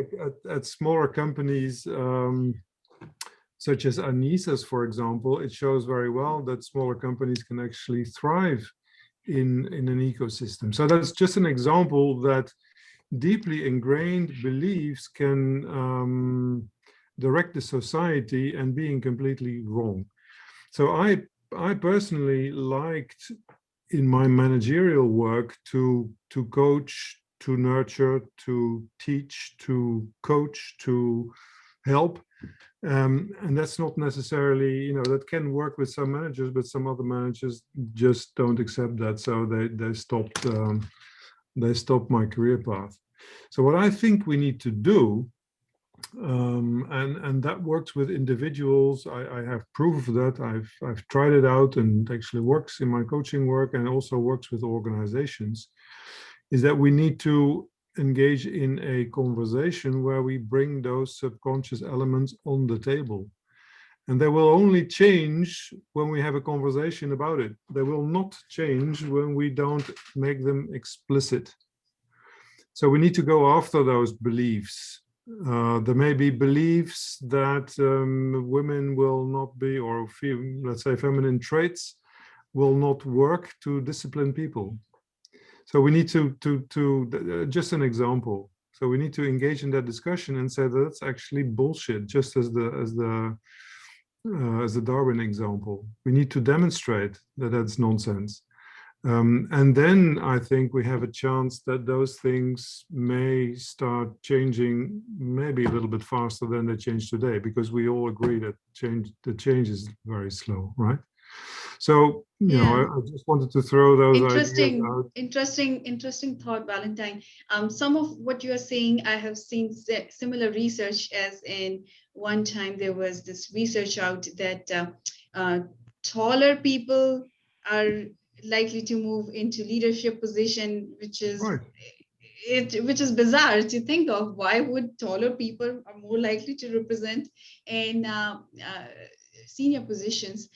at smaller companies, such as Anissa's, for example, it shows very well that smaller companies can actually thrive in an ecosystem. So that's just an example that deeply ingrained beliefs can direct the society and being completely wrong. So I personally liked in my managerial work to coach, to nurture, to teach, to coach, to help. And that's not necessarily, that can work with some managers, but some other managers just don't accept that. So they stopped my career path. So what I think we need to do And that works with individuals. I have proof of that. I've tried it out, and it actually works in my coaching work, and also works with organizations. Is that we need to engage in a conversation where we bring those subconscious elements on the table. And they will only change when we have a conversation about it. They will not change when we don't make them explicit. So we need to go after those beliefs. There may be beliefs that women will not be, or let's say feminine traits will not work to discipline people. So we need to just an example. So we need to engage in that discussion and say that that's actually bullshit, just as the Darwin example. We need to demonstrate that that's nonsense. And then I think we have a chance that those things may start changing maybe a little bit faster than they change today, because we all agree that the change is very slow, right? So, you know, I just wanted to throw those ideas out. Interesting thought, Valentine. Some of what you are saying, I have seen similar research, as in one time there was this research out that taller people are likely to move into leadership position, which is Right. which is bizarre to think of. Why would taller people are more likely to represent in senior positions?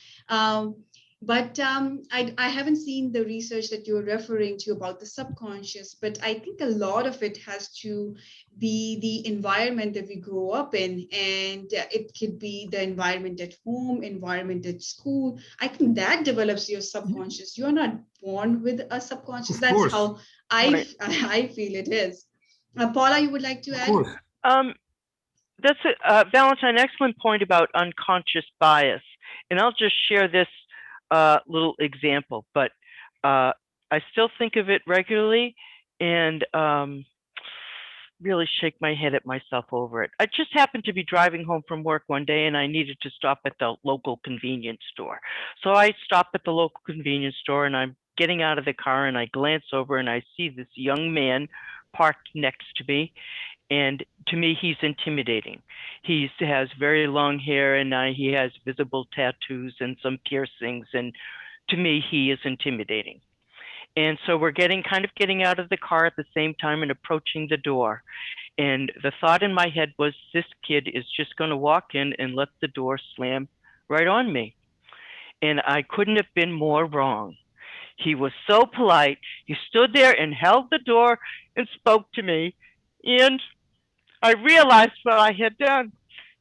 But I haven't seen the research that you're referring to about the subconscious, but I think a lot of it has to be the environment that we grow up in, and it could be the environment at home, environment at school. I think that develops your subconscious. You're not born with a subconscious. Of That's course. how I feel it is. Paula, you would like to Of add? course. That's a Valentine, excellent point about unconscious bias. And I'll just share this little example, but I still think of it regularly and really shake my head at myself over it. I just happened to be driving home from work one day and I needed to stop at the local convenience store. So I stopped at the local convenience store and I'm getting out of the car and I glance over and I see this young man parked next to me. And to me, he's intimidating. He has very long hair and he has visible tattoos and some piercings. And to me, he is intimidating. And so we're getting out of the car at the same time and approaching the door. And the thought in my head was, this kid is just going to walk in and let the door slam right on me. And I couldn't have been more wrong. He was so polite. He stood there and held the door and spoke to me. And I realized what I had done.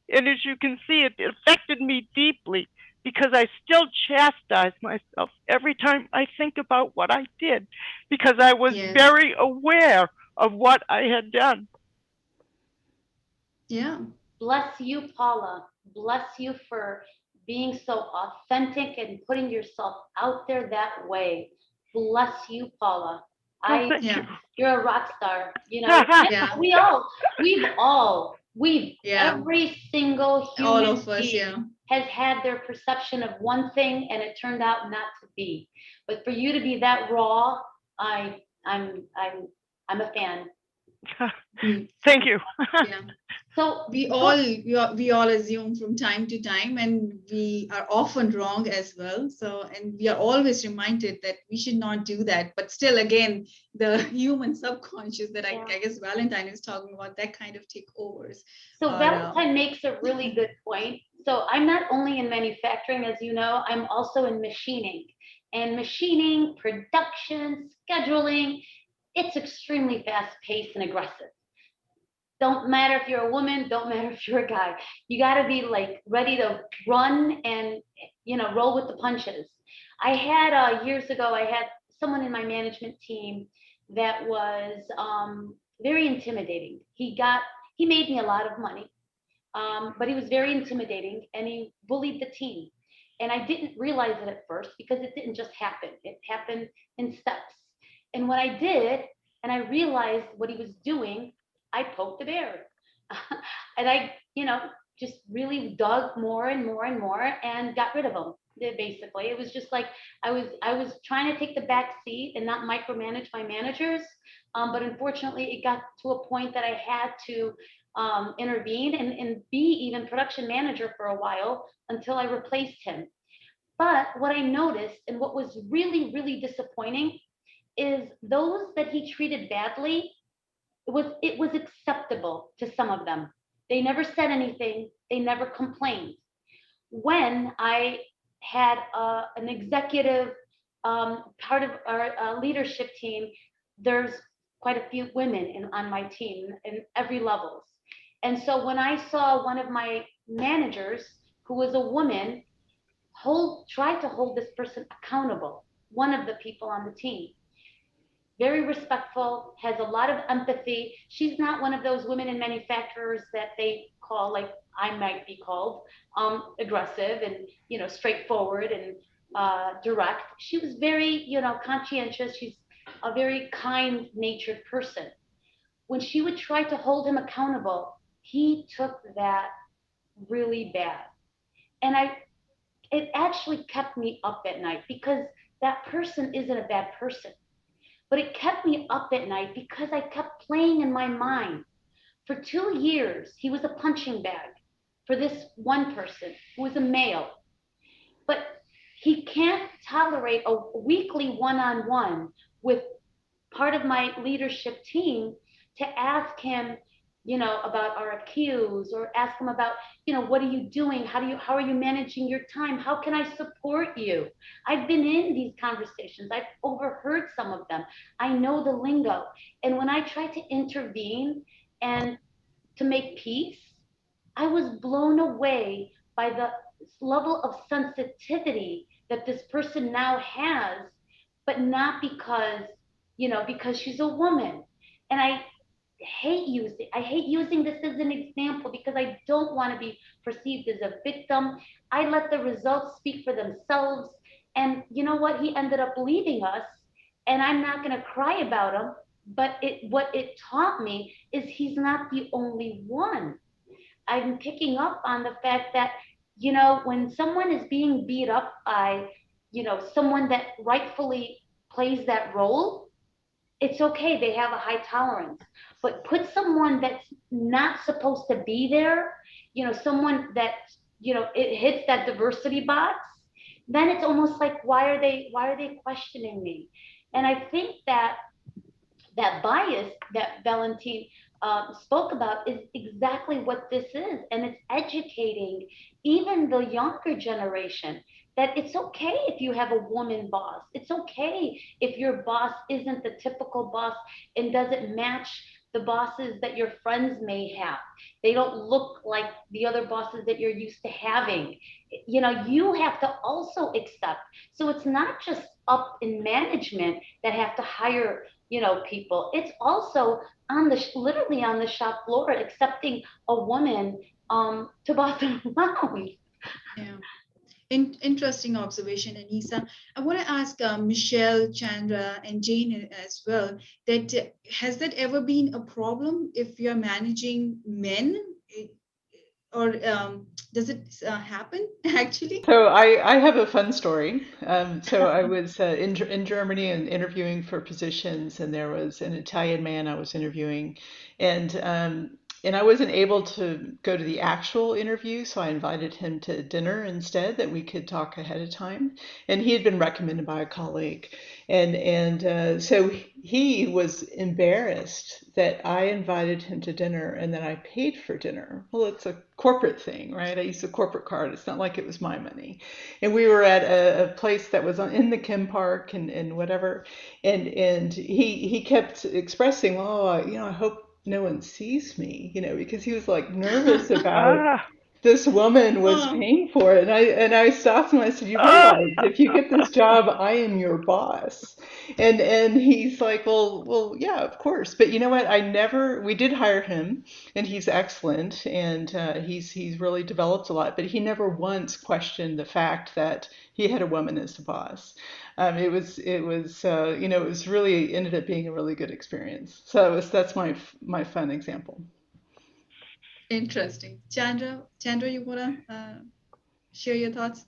And as you can see, it affected me deeply because I still chastise myself every time I think about what I did, because I was very aware of what I had done. Yeah. Bless you, Paula. Bless you for being so authentic and putting yourself out there that way. Bless you, Paula. You're a rock star. You know, every single human being has had their perception of one thing and it turned out not to be. But for you to be that raw, I'm a fan. Thank you. So we all assume from time to time, and we are often wrong as well. So, and we are always reminded that we should not do that. But still, again, the human subconscious that I guess Valentine is talking about, that kind of takeovers. So Valentine makes a really good point. So I'm not only in manufacturing, as you know, I'm also in machining. And machining, production, scheduling, it's extremely fast-paced and aggressive. Don't matter if you're a woman, don't matter if you're a guy. You got to be like ready to run and, you know, roll with the punches. I had years ago, I had someone in my management team that was very intimidating. He made me a lot of money, but he was very intimidating and he bullied the team. And I didn't realize it at first because it didn't just happen. It happened in steps. And what I did, and I realized what he was doing, I poked the bear. And I, you know, just really dug more and more and more and got rid of him. Basically, it was just like I was trying to take the back seat and not micromanage my managers. But unfortunately, it got to a point that I had to intervene and be even production manager for a while until I replaced him. But what I noticed and what was really, really disappointing is those that he treated badly, it was acceptable to some of them. They never said anything. They never complained. When I had an executive part of our leadership team, there's quite a few women on my team in every levels. And so when I saw one of my managers, who was a woman, tried to hold this person accountable, one of the people on the team, very respectful, has a lot of empathy. She's not one of those women in manufacturers that they call, like I might be called, aggressive and, straightforward and direct. She was very, conscientious. She's a very kind-natured person. When she would try to hold him accountable, he took that really bad. And it actually kept me up at night, because that person isn't a bad person. But it kept me up at night because I kept playing in my mind. For 2 years, he was a punching bag for this one person who was a male. But he can't tolerate a weekly one-on-one with part of my leadership team to ask him, about RFQs, or ask him about, what are you doing? How are you managing your time? How can I support you? I've been in these conversations. I've overheard some of them. I know the lingo. And when I tried to intervene and to make peace, I was blown away by the level of sensitivity that this person now has, but not because, because she's a woman. And I hate using this as an example, because I don't want to be perceived as a victim. I let the results speak for themselves. And you know what? He ended up leaving us, and I'm not going to cry about him. But what it taught me is he's not the only one. I'm picking up on the fact that, when someone is being beat up by, someone that rightfully plays that role, it's okay. They have a high tolerance. But put someone that's not supposed to be there, someone that, it hits that diversity box, then it's almost like, why are they questioning me? And I think that bias that Valentine spoke about is exactly what this is. And it's educating even the younger generation that it's okay if you have a woman boss. It's okay if your boss isn't the typical boss and doesn't match the bosses that your friends may have. They don't look like the other bosses that you're used to having. You have to also accept. So it's not just up in management that have to hire, people. It's also literally on the shop floor, accepting a woman to boss them around. Yeah. Interesting observation, Anissa. I want to ask Michelle, Chandra, and Jane as well, that has that ever been a problem if you're managing men? Or does it happen actually? So I have a fun story. So I was in Germany and interviewing for positions, and there was an Italian man I was interviewing, and I wasn't able to go to the actual interview, so I invited him to dinner instead, that we could talk ahead of time. And he had been recommended by a colleague, and so he was embarrassed that I invited him to dinner and that I paid for dinner. Well, it's a corporate thing, right? I used a corporate card. It's not like it was my money. And we were at a place that was in the Kim Park and whatever, and he kept expressing, oh, I hope no one sees me, because he was like nervous about this woman was paying for it. And I stopped him. I said, you realize if you get this job, I am your boss. And he's like, well, yeah, of course. But you know what? We did hire him, and he's excellent, and he's really developed a lot. But he never once questioned the fact that he had a woman as the boss. It was really ended up being a really good experience. So that's my fun example. Interesting. Chandra, you wanna share your thoughts?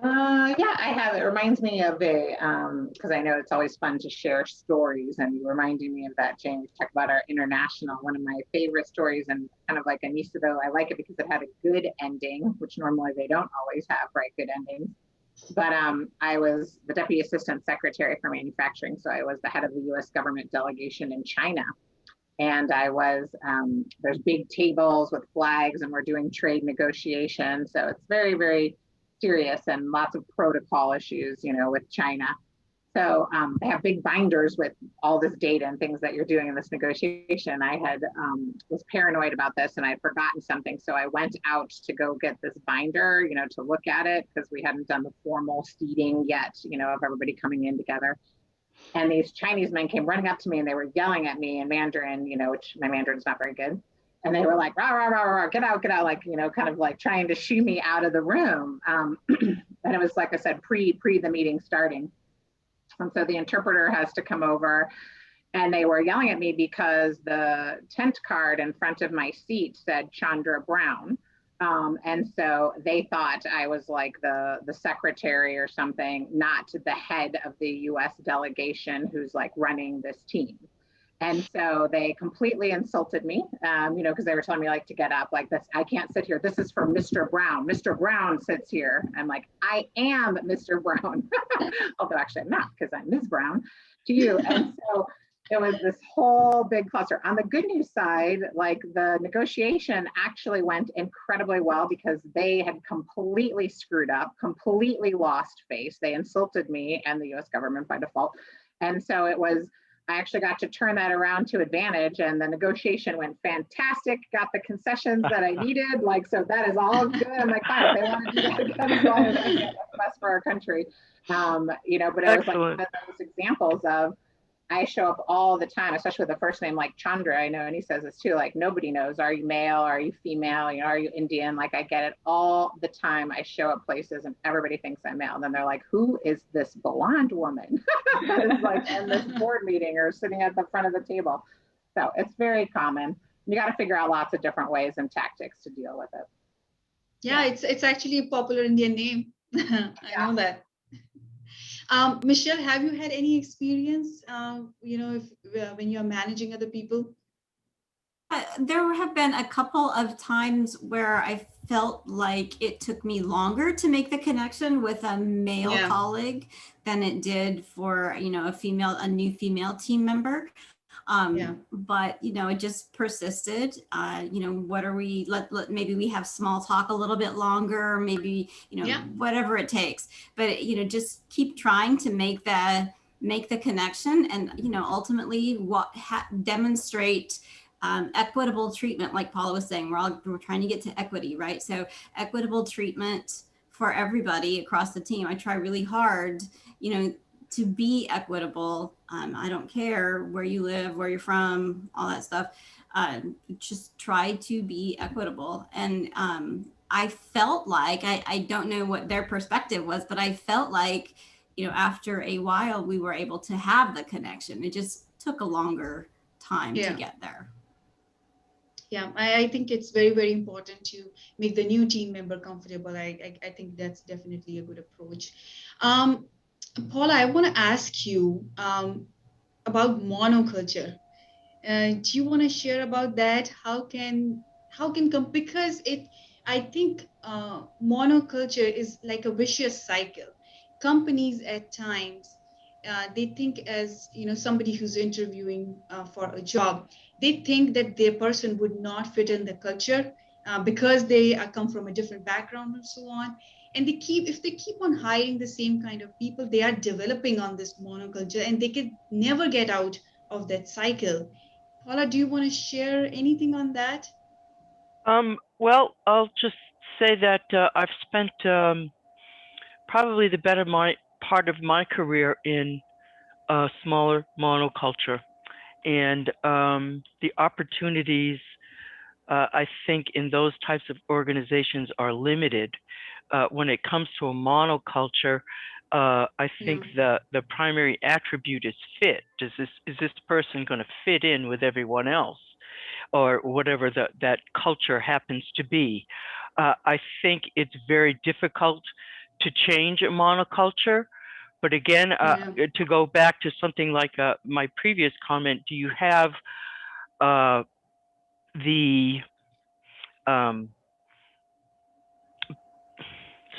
Yeah, I have. It reminds me of because I know it's always fun to share stories, and you reminding me of that, Jane. We talked about our international. One of my favorite stories, and kind of like Anissa, though, I like it because it had a good ending, which normally they don't always have, right? Good endings. But I was the Deputy Assistant Secretary for Manufacturing, so I was the head of the U.S. government delegation in China. And I was, there's big tables with flags, and we're doing trade negotiations. So it's very, very serious and lots of protocol issues, with China. So they have big binders with all this data and things that you're doing in this negotiation. I had was paranoid about this, and I had forgotten something. So I went out to go get this binder, to look at it, because we hadn't done the formal seating yet, of everybody coming in together. And these Chinese men came running up to me, and they were yelling at me in Mandarin, which my Mandarin's not very good. And they were like, rah, rah, rah, rah, get out, like, kind of like trying to shoo me out of the room. And it was, like I said, pre the meeting starting. And so the interpreter has to come over, and they were yelling at me because the tent card in front of my seat said Chandra Brown. And so they thought I was like the secretary or something, not the head of the US delegation who's like running this team. And so they completely insulted me, because they were telling me like to get up, like this, I can't sit here. This is for Mr. Brown. Mr. Brown sits here. I'm like, I am Mr. Brown. Although actually I'm not, because I'm Ms. Brown to you. And so it was this whole big cluster. On the good news side, like the negotiation actually went incredibly well, because they had completely screwed up, completely lost face. They insulted me and the US government by default. And so I actually got to turn that around to advantage, and the negotiation went fantastic. Got the concessions that I needed. Like, so that is all good. I'm like, fine, if they want to do that again, as long as I get what's best for our country. But it was like one of those examples of, I show up all the time, especially with a first name like Chandra. I know, and he says this too, like nobody knows, are you male? Are you female? Are you Indian? Like I get it all the time. I show up places and everybody thinks I'm male. And then they're like, who is this blonde woman that is like in this board meeting or sitting at the front of the table? So it's very common. You got to figure out lots of different ways and tactics to deal with it. Yeah, it's actually a popular Indian name. I know that. Michelle, have you had any experience, when you're managing other people? There have been a couple of times where I felt like it took me longer to make the connection with a male colleague than it did for, a new female team member. But, it just persisted. What are we, maybe we have small talk a little bit longer, maybe, whatever it takes, but, just keep trying to make the connection and, ultimately demonstrate equitable treatment. Like Paula was saying, we're trying to get to equity, right? So equitable treatment for everybody across the team. I try really hard, to be equitable. I don't care where you live, where you're from, all that stuff. Just try to be equitable. And I felt like, I don't know what their perspective was, but I felt like, after a while, we were able to have the connection. It just took a longer time to get there. Yeah, I think it's very, very important to make the new team member comfortable. I think that's definitely a good approach. Paula, I want to ask you about monoculture. Do you want to share about that? How can because I think monoculture is like a vicious cycle. Companies at times they think, as somebody who's interviewing for a job, they think that their person would not fit in the culture because they come from a different background and so on. And if they keep on hiring the same kind of people, they are developing on this monoculture, and they can never get out of that cycle. Paula, do you want to share anything on that? Well, I'll just say that I've spent probably the better part of my career in a smaller monoculture, and the opportunities I think in those types of organizations are limited. When it comes to a monoculture, I think the primary attribute is fit. Is this person going to fit in with everyone else, or whatever that culture happens to be? I think it's very difficult to change a monoculture. But again, Yeah. to go back to something like my previous comment, do you have the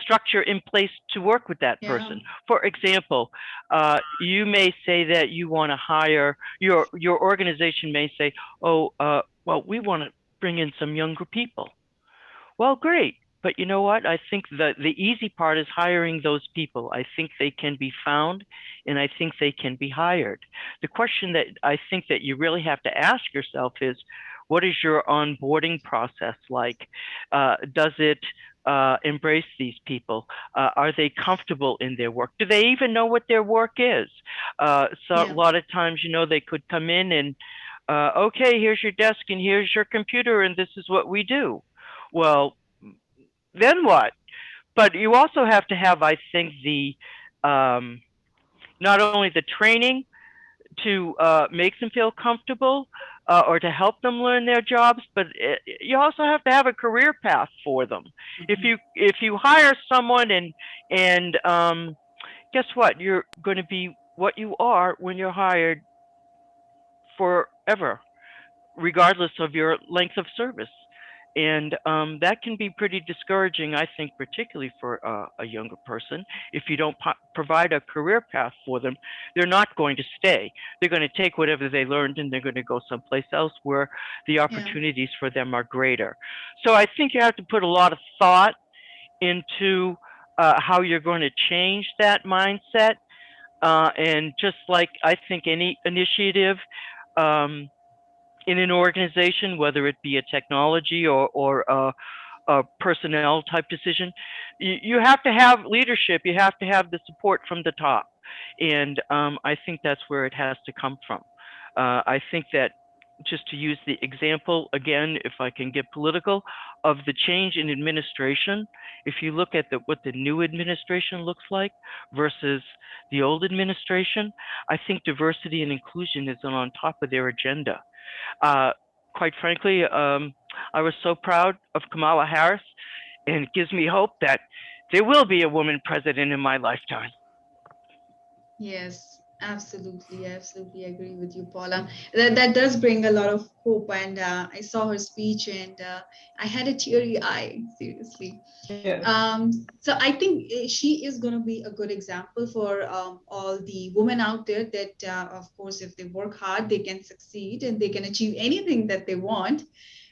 structure in place to work with that Yeah. person? For example, you may say that you want to hire, your organization may say, oh, well, we want to bring in some younger people. Well, great. But you know what? I think that the easy part is hiring those people. I think they can be found, and I think they can be hired. The question that I think that you really have to ask yourself is, what is your onboarding process like? Does it embrace these people? Are they comfortable in their work? Do they even know what their work is? So a lot of times, you know, they could come in and, okay, here's your desk and here's your computer and this is what we do. Well, then what? But you also have to have, I think, the not only the training to make them feel comfortable or to help them learn their jobs, but you also have to have a career path for them. If you hire someone and guess what, you're going to be what you are when you're hired forever, regardless of your length of service. And that can be pretty discouraging, I think, particularly for a younger person. If you don't provide a career path for them, they're not going to stay. They're going to take whatever they learned and they're going to go someplace else where the opportunities for them are greater. So I think you have to put a lot of thought into how you're going to change that mindset. And just like I think any initiative, in an organization, whether it be a technology or a personnel type decision, you have to have leadership. You have to have the support from the top. And I think that's where it has to come from. I think that, just to use the example again, if I can get political, of the change in administration, if you look at what the new administration looks like versus the old administration, I think diversity and inclusion is on top of their agenda. Quite frankly, I was so proud of Kamala Harris, and it gives me hope that there will be a woman president in my lifetime. Yes, absolutely. Absolutely agree with you, Paula. That does bring a lot of hope. And I saw her speech and I had a teary eye, seriously. Yes. So I think she is going to be a good example for all the women out there that, of course, if they work hard, they can succeed and they can achieve anything that they want.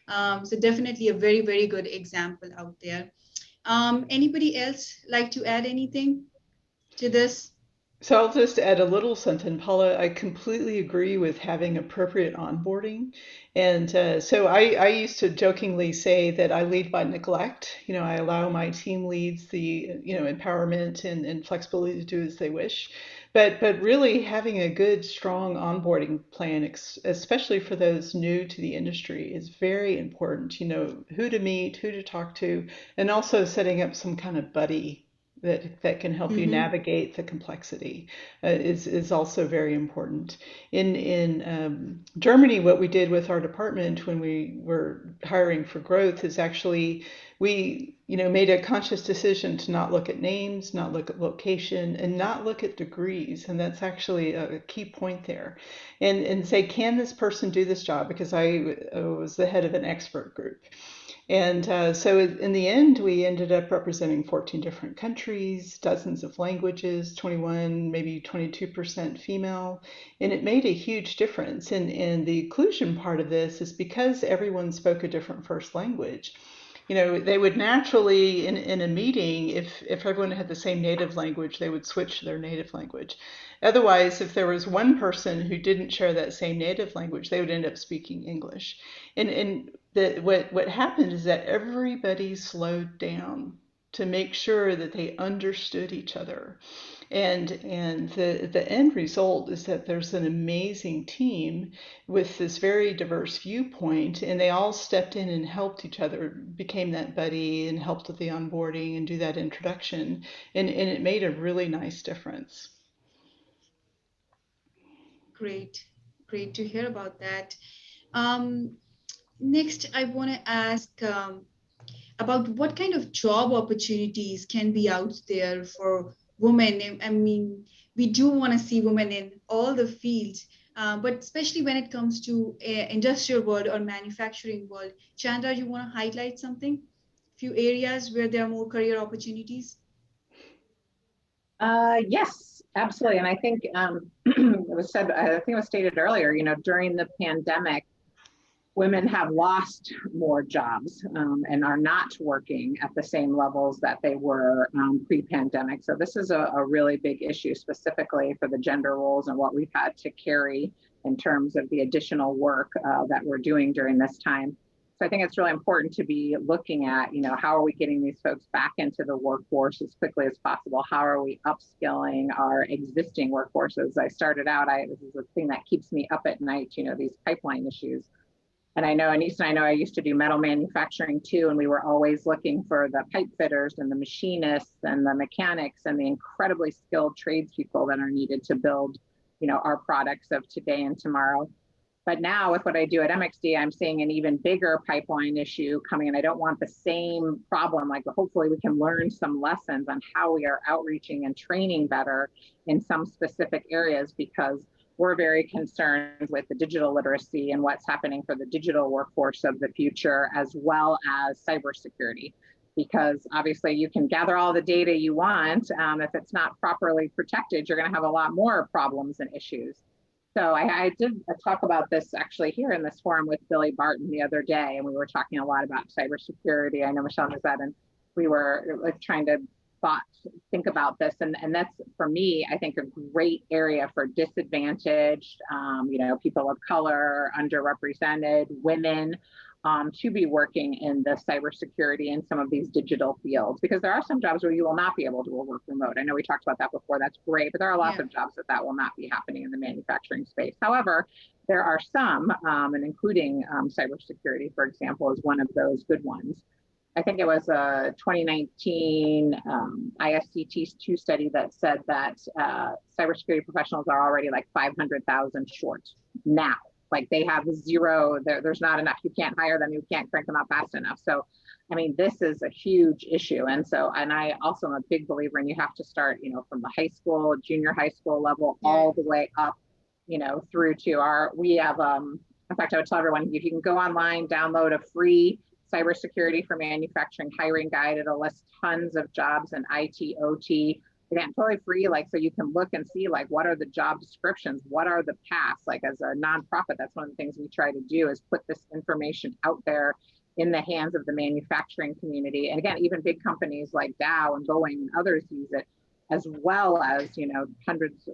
So definitely a very, very good example out there. Anybody else like to add anything to this? So I'll just add a little something, Paula. I completely agree with having appropriate onboarding. And so I used to jokingly say that I lead by neglect. You know, I allow my team leads the, empowerment and flexibility to do as they wish. But really having a good, strong onboarding plan, especially for those new to the industry, is very important. You know, who to meet, who to talk to, and also setting up some kind of buddy that can help you navigate the complexity is also very important. In Germany, what we did with our department when we were hiring for growth is actually we made a conscious decision to not look at names, not look at location, and not look at degrees. And that's actually a key point there. And say, can this person do this job? Because I was the head of an expert group. And so in the end, we ended up representing 14 different countries, dozens of languages, 21, maybe 22% female. And it made a huge difference. And the inclusion part of this is because everyone spoke a different first language. You know, they would naturally, in a meeting, if everyone had the same native language, they would switch to their native language. Otherwise, if there was one person who didn't share that same native language, they would end up speaking English. And what happened is that everybody slowed down to make sure that they understood each other. And the end result is that there's an amazing team with this very diverse viewpoint, and they all stepped in and helped each other, became that buddy and helped with the onboarding and do that introduction. And it made a really nice difference. Great, great to hear about that. Next, I want to ask, about what kind of job opportunities can be out there for women. I mean, we do want to see women in all the fields, but especially when it comes to industrial world or manufacturing world. Chandra, you want to highlight something? Few areas where there are more career opportunities? Yes, absolutely. And I think it was said, I think it was stated earlier, you know, during the pandemic, women have lost more jobs and are not working at the same levels that they were pre-pandemic. So this is a really big issue specifically for the gender roles and what we've had to carry in terms of the additional work that we're doing during this time. So I think it's really important to be looking at, you know, how are we getting these folks back into the workforce as quickly as possible? How are we upskilling our existing workforces? I started out, this is the thing that keeps me up at night, you know, these pipeline issues. And I know, Anissa, I know I used to do metal manufacturing too, and we were always looking for the pipe fitters and the machinists and the mechanics and the incredibly skilled tradespeople that are needed to build, you know, our products of today and tomorrow. But now with what I do at MXD, I'm seeing an even bigger pipeline issue coming, and I don't want the same problem. Like, hopefully we can learn some lessons on how we are outreaching and training better in some specific areas, because we're very concerned with the digital literacy and what's happening for the digital workforce of the future, as well as cybersecurity. Because obviously you can gather all the data you want. If it's not properly protected, you're going to have a lot more problems and issues. So I did talk about this actually here in this forum with Billy Barton the other day, and we were talking a lot about cybersecurity. I know Michelle knows that, and we were like trying to think about this, and that's, for me, I think, a great area for disadvantaged, you know, people of color, underrepresented women, to be working in the cybersecurity and some of these digital fields, because there are some jobs where you will not be able to work remote. I know we talked about that before. That's great, but there are lots of jobs that will not be happening in the manufacturing space. However, there are some, and including cybersecurity, for example, is one of those good ones. I think it was a 2019 ISCT2 study that said that cybersecurity professionals are already like 500,000 short now. Like, they have zero, there's not enough. You can't hire them, you can't crank them out fast enough. So, I mean, this is a huge issue. And so, and I also am a big believer in, you have to start, you know, from the high school, junior high school level, all the way up, you know, through to we have, in fact, I would tell everyone, if you can go online, download a free cybersecurity for manufacturing hiring guide. It'll list tons of jobs in IT, OT, again, totally free. Like, so you can look and see, like, what are the job descriptions? What are the paths? Like, as a nonprofit, that's one of the things we try to do, is put this information out there in the hands of the manufacturing community. And again, even big companies like Dow and Boeing and others use it, as well as, you know, hundreds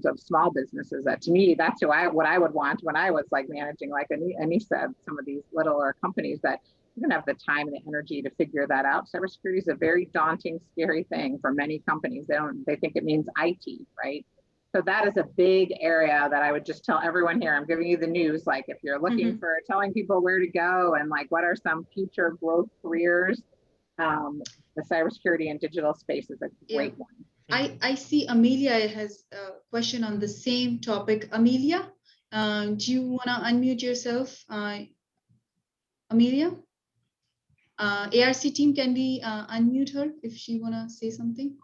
of small businesses. That, to me, that's what I would want when I was like managing, like Anissa, some of these littler companies that didn't have the time and the energy to figure that out. Cybersecurity is a very daunting, scary thing for many companies. They think it means IT, right? So that is a big area that I would just tell everyone here. I'm giving you the news. Like, if you're looking for telling people where to go and like what are some future growth careers, the cybersecurity and digital space is a great one. I see Amelia has a question on the same topic. Amelia, do you want to unmute yourself? Amelia? ARC team, can we unmute her if she want to say something?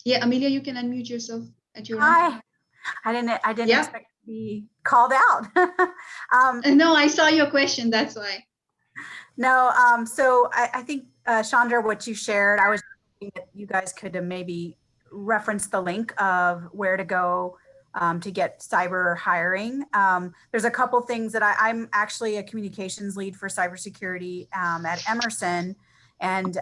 Yeah, Amelia, you can unmute yourself at your Hi. end. I didn't expect to be called out. No, I saw your question, that's why. No, so I think, Chandra, what you shared, I was thinking that you guys could maybe reference the link of where to go to get cyber hiring. There's a couple things that I'm actually a communications lead for cybersecurity at Emerson. And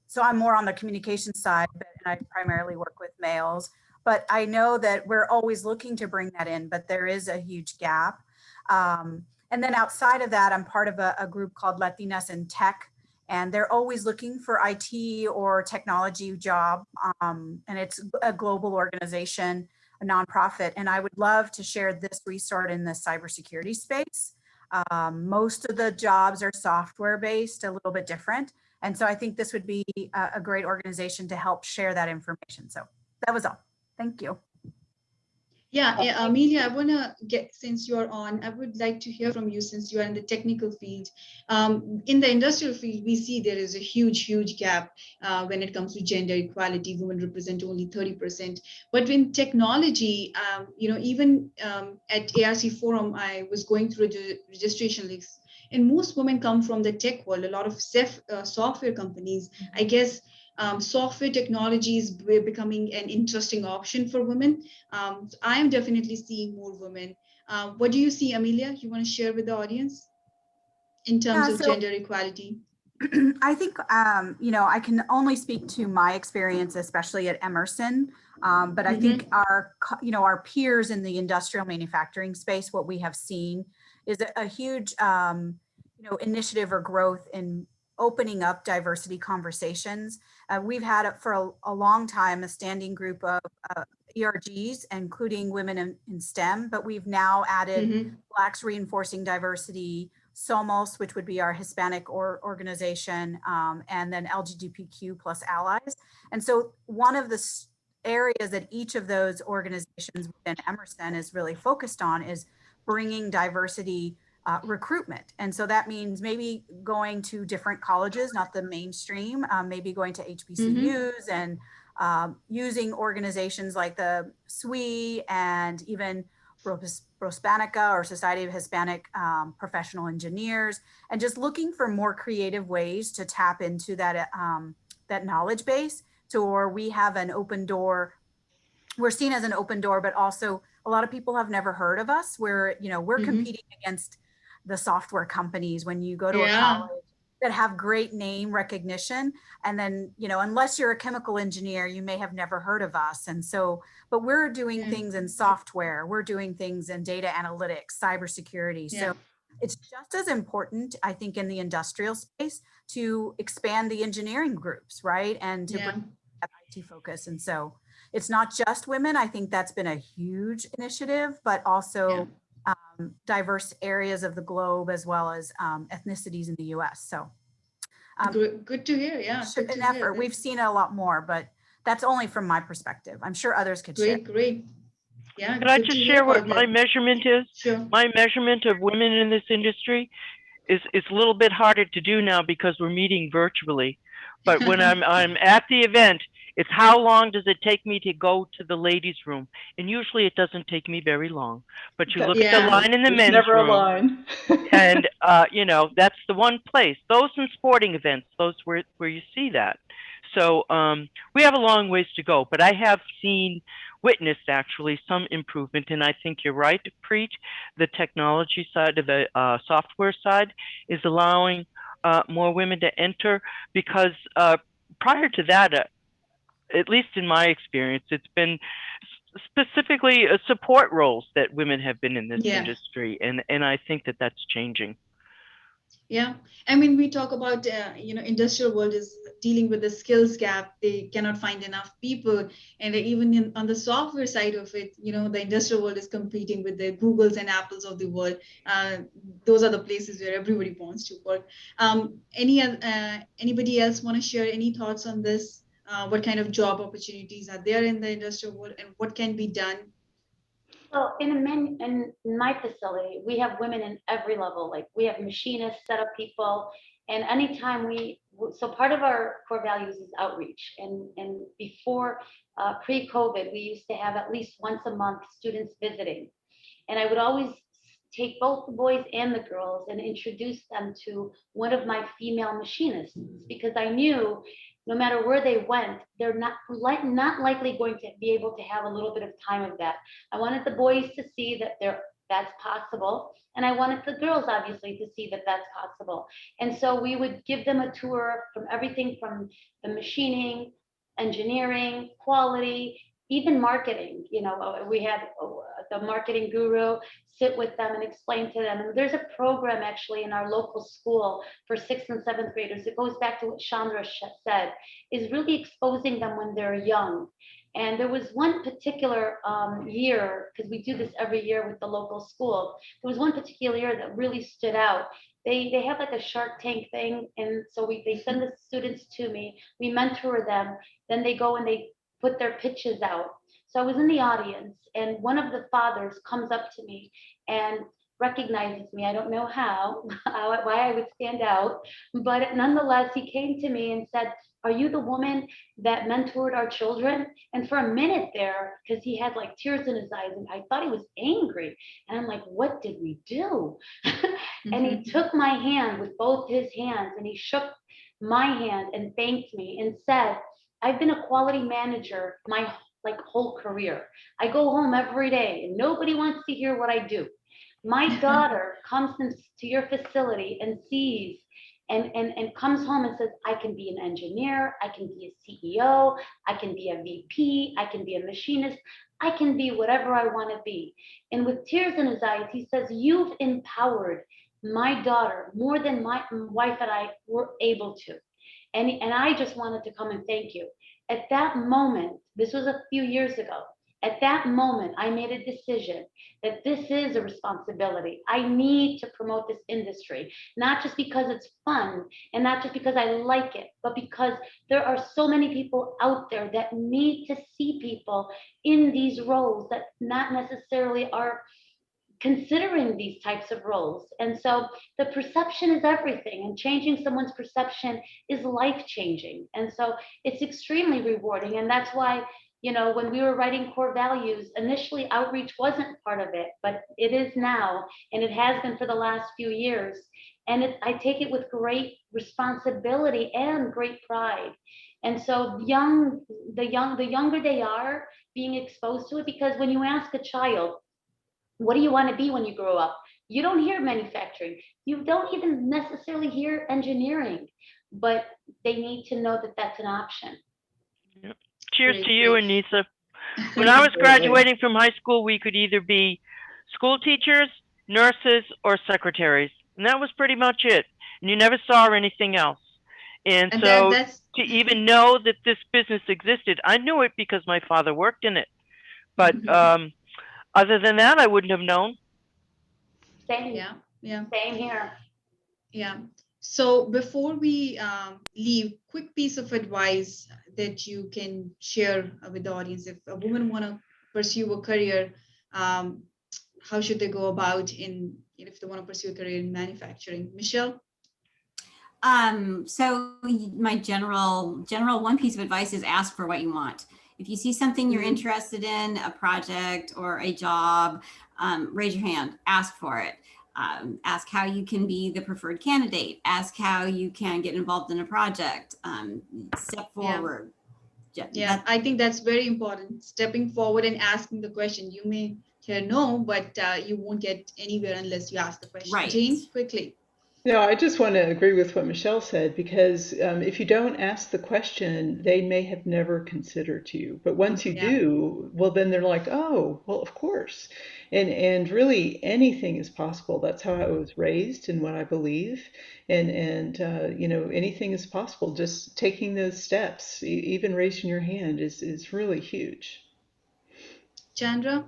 so I'm more on the communication side, and I primarily work with males. But I know that we're always looking to bring that in, but there is a huge gap. And then outside of that, I'm part of a group called Latinas in Tech, and they're always looking for IT or technology job. And it's a global organization, a nonprofit. And I would love to share this resource in the cybersecurity space. Most of the jobs are software based, a little bit different. And so I think this would be a great organization to help share that information. So that was all. Thank you. Yeah, Amelia, I want to get, since you're on, I would like to hear from you since you are in the technical field. In the industrial field, we see there is a huge gap when it comes to gender equality. Women represent only 30%. But in technology, even at ARC Forum, I was going through the registration list, and most women come from the tech world, a lot of software companies. I guess software technology is becoming an interesting option for women. I am definitely seeing more women. What do you see, Amelia? You want to share with the audience in terms Yeah, of so gender equality? I think, I can only speak to my experience, especially at Emerson. But I think our peers in the industrial manufacturing space, what we have seen is a huge, initiative or growth in opening up diversity conversations. We've had it for a long time, a standing group of ERGs, including women in STEM, but we've now added Blacks Reinforcing Diversity, SOMOS, which would be our Hispanic organization, and then LGBTQ plus allies. And so one of the areas that each of those organizations within Emerson is really focused on is bringing diversity recruitment. And so that means maybe going to different colleges, not the mainstream, maybe going to HBCUs and using organizations like the SWE and even Prospanica or Society of Hispanic Professional Engineers, and just looking for more creative ways to tap into that that knowledge base. So where we have an open door, we're seen as an open door, but also a lot of people have never heard of us. We're competing against the software companies when you go to a college that have great name recognition. And then, unless you're a chemical engineer, you may have never heard of us. And so, but we're doing things in software, we're doing things in data analytics, cybersecurity. So it's just as important, I think, in the industrial space to expand the engineering groups, right? And to bring that IT focus. And so it's not just women. I think that's been a huge initiative, but also diverse areas of the globe, as well as ethnicities in the US. So good to hear. Yeah. An effort. We've seen it a lot more, but that's only from my perspective. I'm sure others could share. Great. Yeah. Could I just share what my measurement is? Sure. My measurement of women in this industry is a little bit harder to do now because we're meeting virtually. But when I'm at the event, it's how long does it take me to go to the ladies' room? And usually it doesn't take me very long. But you look at the line in the men's never room. A line. And, that's the one place. Those in sporting events, those where you see that. So we have a long ways to go. But I have witnessed actually some improvement. And I think you're right, Preet. The technology side of the software side is allowing more women to enter, because prior to that, at least in my experience, it's been specifically support roles that women have been in this industry. And I think that that's changing. Yeah. I mean, we talk about, industrial world is dealing with the skills gap. They cannot find enough people. And even on the software side of it, the industrial world is competing with the Googles and Apples of the world. Those are the places where everybody wants to work. Anybody else want to share any thoughts on this? What kind of job opportunities are there in the industrial world, and what can be done? So in my facility, we have women in every level. Like we have machinists, setup people, and anytime so part of our core values is outreach. And before pre-COVID, we used to have at least once a month students visiting. And I would always take both the boys and the girls and introduce them to one of my female machinists, because I knew no matter where they went, they're not likely going to be able to have a little bit of time of that. I wanted the boys to see that that's possible. And I wanted the girls, obviously, to see that that's possible. And so we would give them a tour from everything from the machining, engineering, quality, even marketing. We had the marketing guru sit with them and explain to them. And there's a program actually in our local school for 6th and 7th graders. It goes back to what Chandra said, is really exposing them when they're young. And there was one particular year, because we do this every year with the local school, there was one particular year that really stood out. They have like a Shark Tank thing. And so they send the students to me, we mentor them, then they go and they put their pitches out. So I was in the audience, and one of the fathers comes up to me and recognizes me. I don't know how, why I would stand out, but nonetheless, he came to me and said, "Are you the woman that mentored our children?" And for a minute there, because he had like tears in his eyes, and I thought he was angry. And I'm like, what did we do? And he took my hand with both his hands, and he shook my hand and thanked me and said, "I've been a quality manager my like whole career. I go home every day and nobody wants to hear what I do. My daughter comes to your facility and sees and comes home and says, I can be an engineer, I can be a CEO, I can be a VP, I can be a machinist, I can be whatever I want to be." And with tears in his eyes, he says, "You've empowered my daughter more than my wife and I were able to. And I just wanted to come and thank you." At that moment, this was a few years ago, at that moment, I made a decision that this is a responsibility. I need to promote this industry, not just because it's fun and not just because I like it, but because there are so many people out there that need to see people in these roles that not necessarily are considering these types of roles. And so the perception is everything, and changing someone's perception is life changing. And so it's extremely rewarding. And that's why, you know, when we were writing core values, initially outreach wasn't part of it, but it is now, and it has been for the last few years. And I take it with great responsibility and great pride. And so the younger they are being exposed to it, because when you ask a child, what do you want to be when you grow up? You don't hear manufacturing. You don't even necessarily hear engineering, but they need to know that that's an option. Yep. Cheers Great, to you, great. Anissa. When I was graduating from high school, we could either be school teachers, nurses, or secretaries. And that was pretty much it. And you never saw anything else. And And so that's to even know that this business existed, I knew it because my father worked in it. But other than that, I wouldn't have known. Same, yeah. same here. Yeah. So before we leave, quick piece of advice that you can share with the audience. If a woman want to pursue a career, how should they go about if they want to pursue a career in manufacturing? Michelle? So my general one piece of advice is ask for what you want. If you see something you're interested in, a project or a job, raise your hand, ask for it. Ask how you can be the preferred candidate. Ask how you can get involved in a project. Step forward. Yeah, I think that's very important. Stepping forward and asking the question. You may hear no, but you won't get anywhere unless you ask the question. Right. Jane, quickly. No, I just want to agree with what Michelle said, because if you don't ask the question, they may have never considered you. But once you do, well, then they're like, oh, well, of course. And really anything is possible. That's how I was raised and what I believe. And you know, anything is possible. Just taking those steps, even raising your hand is really huge. Chandra?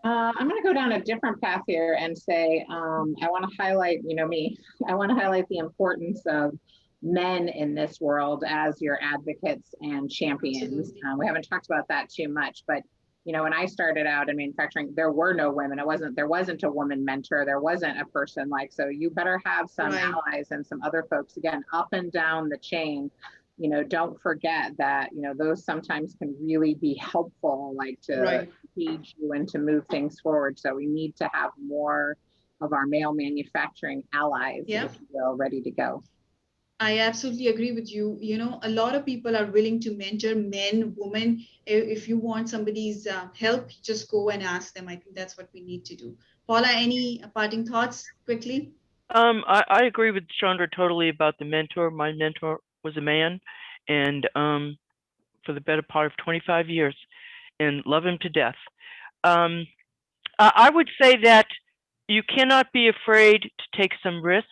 I'm going to go down a different path here and say, I want to highlight, you know me, I want to highlight the importance of men in this world as your advocates and champions. We haven't talked about that too much, but you know, when I started out in manufacturing, there were no women. There wasn't a woman mentor. There wasn't a person like, so you better have some allies and some other folks, again, up and down the chain. You know, don't forget that, you know, those sometimes can really be helpful, like to feed you and to move things forward. So we need to have more of our male manufacturing allies, if you will, ready to go. I absolutely agree with you. You know, a lot of people are willing to mentor men, women. If you want somebody's help, just go and ask them. I think that's what we need to do. Paula, any parting thoughts quickly? I agree with Chandra totally about the mentor. My mentor was a man, and for the better part of 25 years, and love him to death. I would say that you cannot be afraid to take some risks,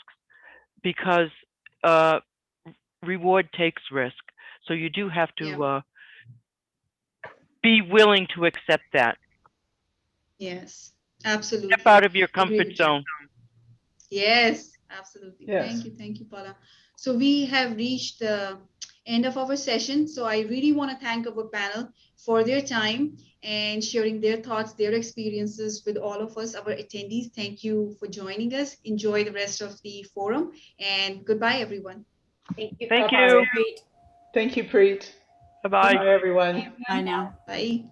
because reward takes risk. So you do have to be willing to accept that. Yes, absolutely. Step out of your comfort zone. Yes, absolutely. Yes. Thank you, Paula. So we have reached the end of our session. So I really want to thank our panel for their time and sharing their thoughts, their experiences with all of us, our attendees. Thank you for joining us. Enjoy the rest of the forum, and goodbye, everyone. Thank you. Thank Bye-bye. you. Great. Thank you, Preet. Bye-bye. Bye, everyone. Bye now. Bye.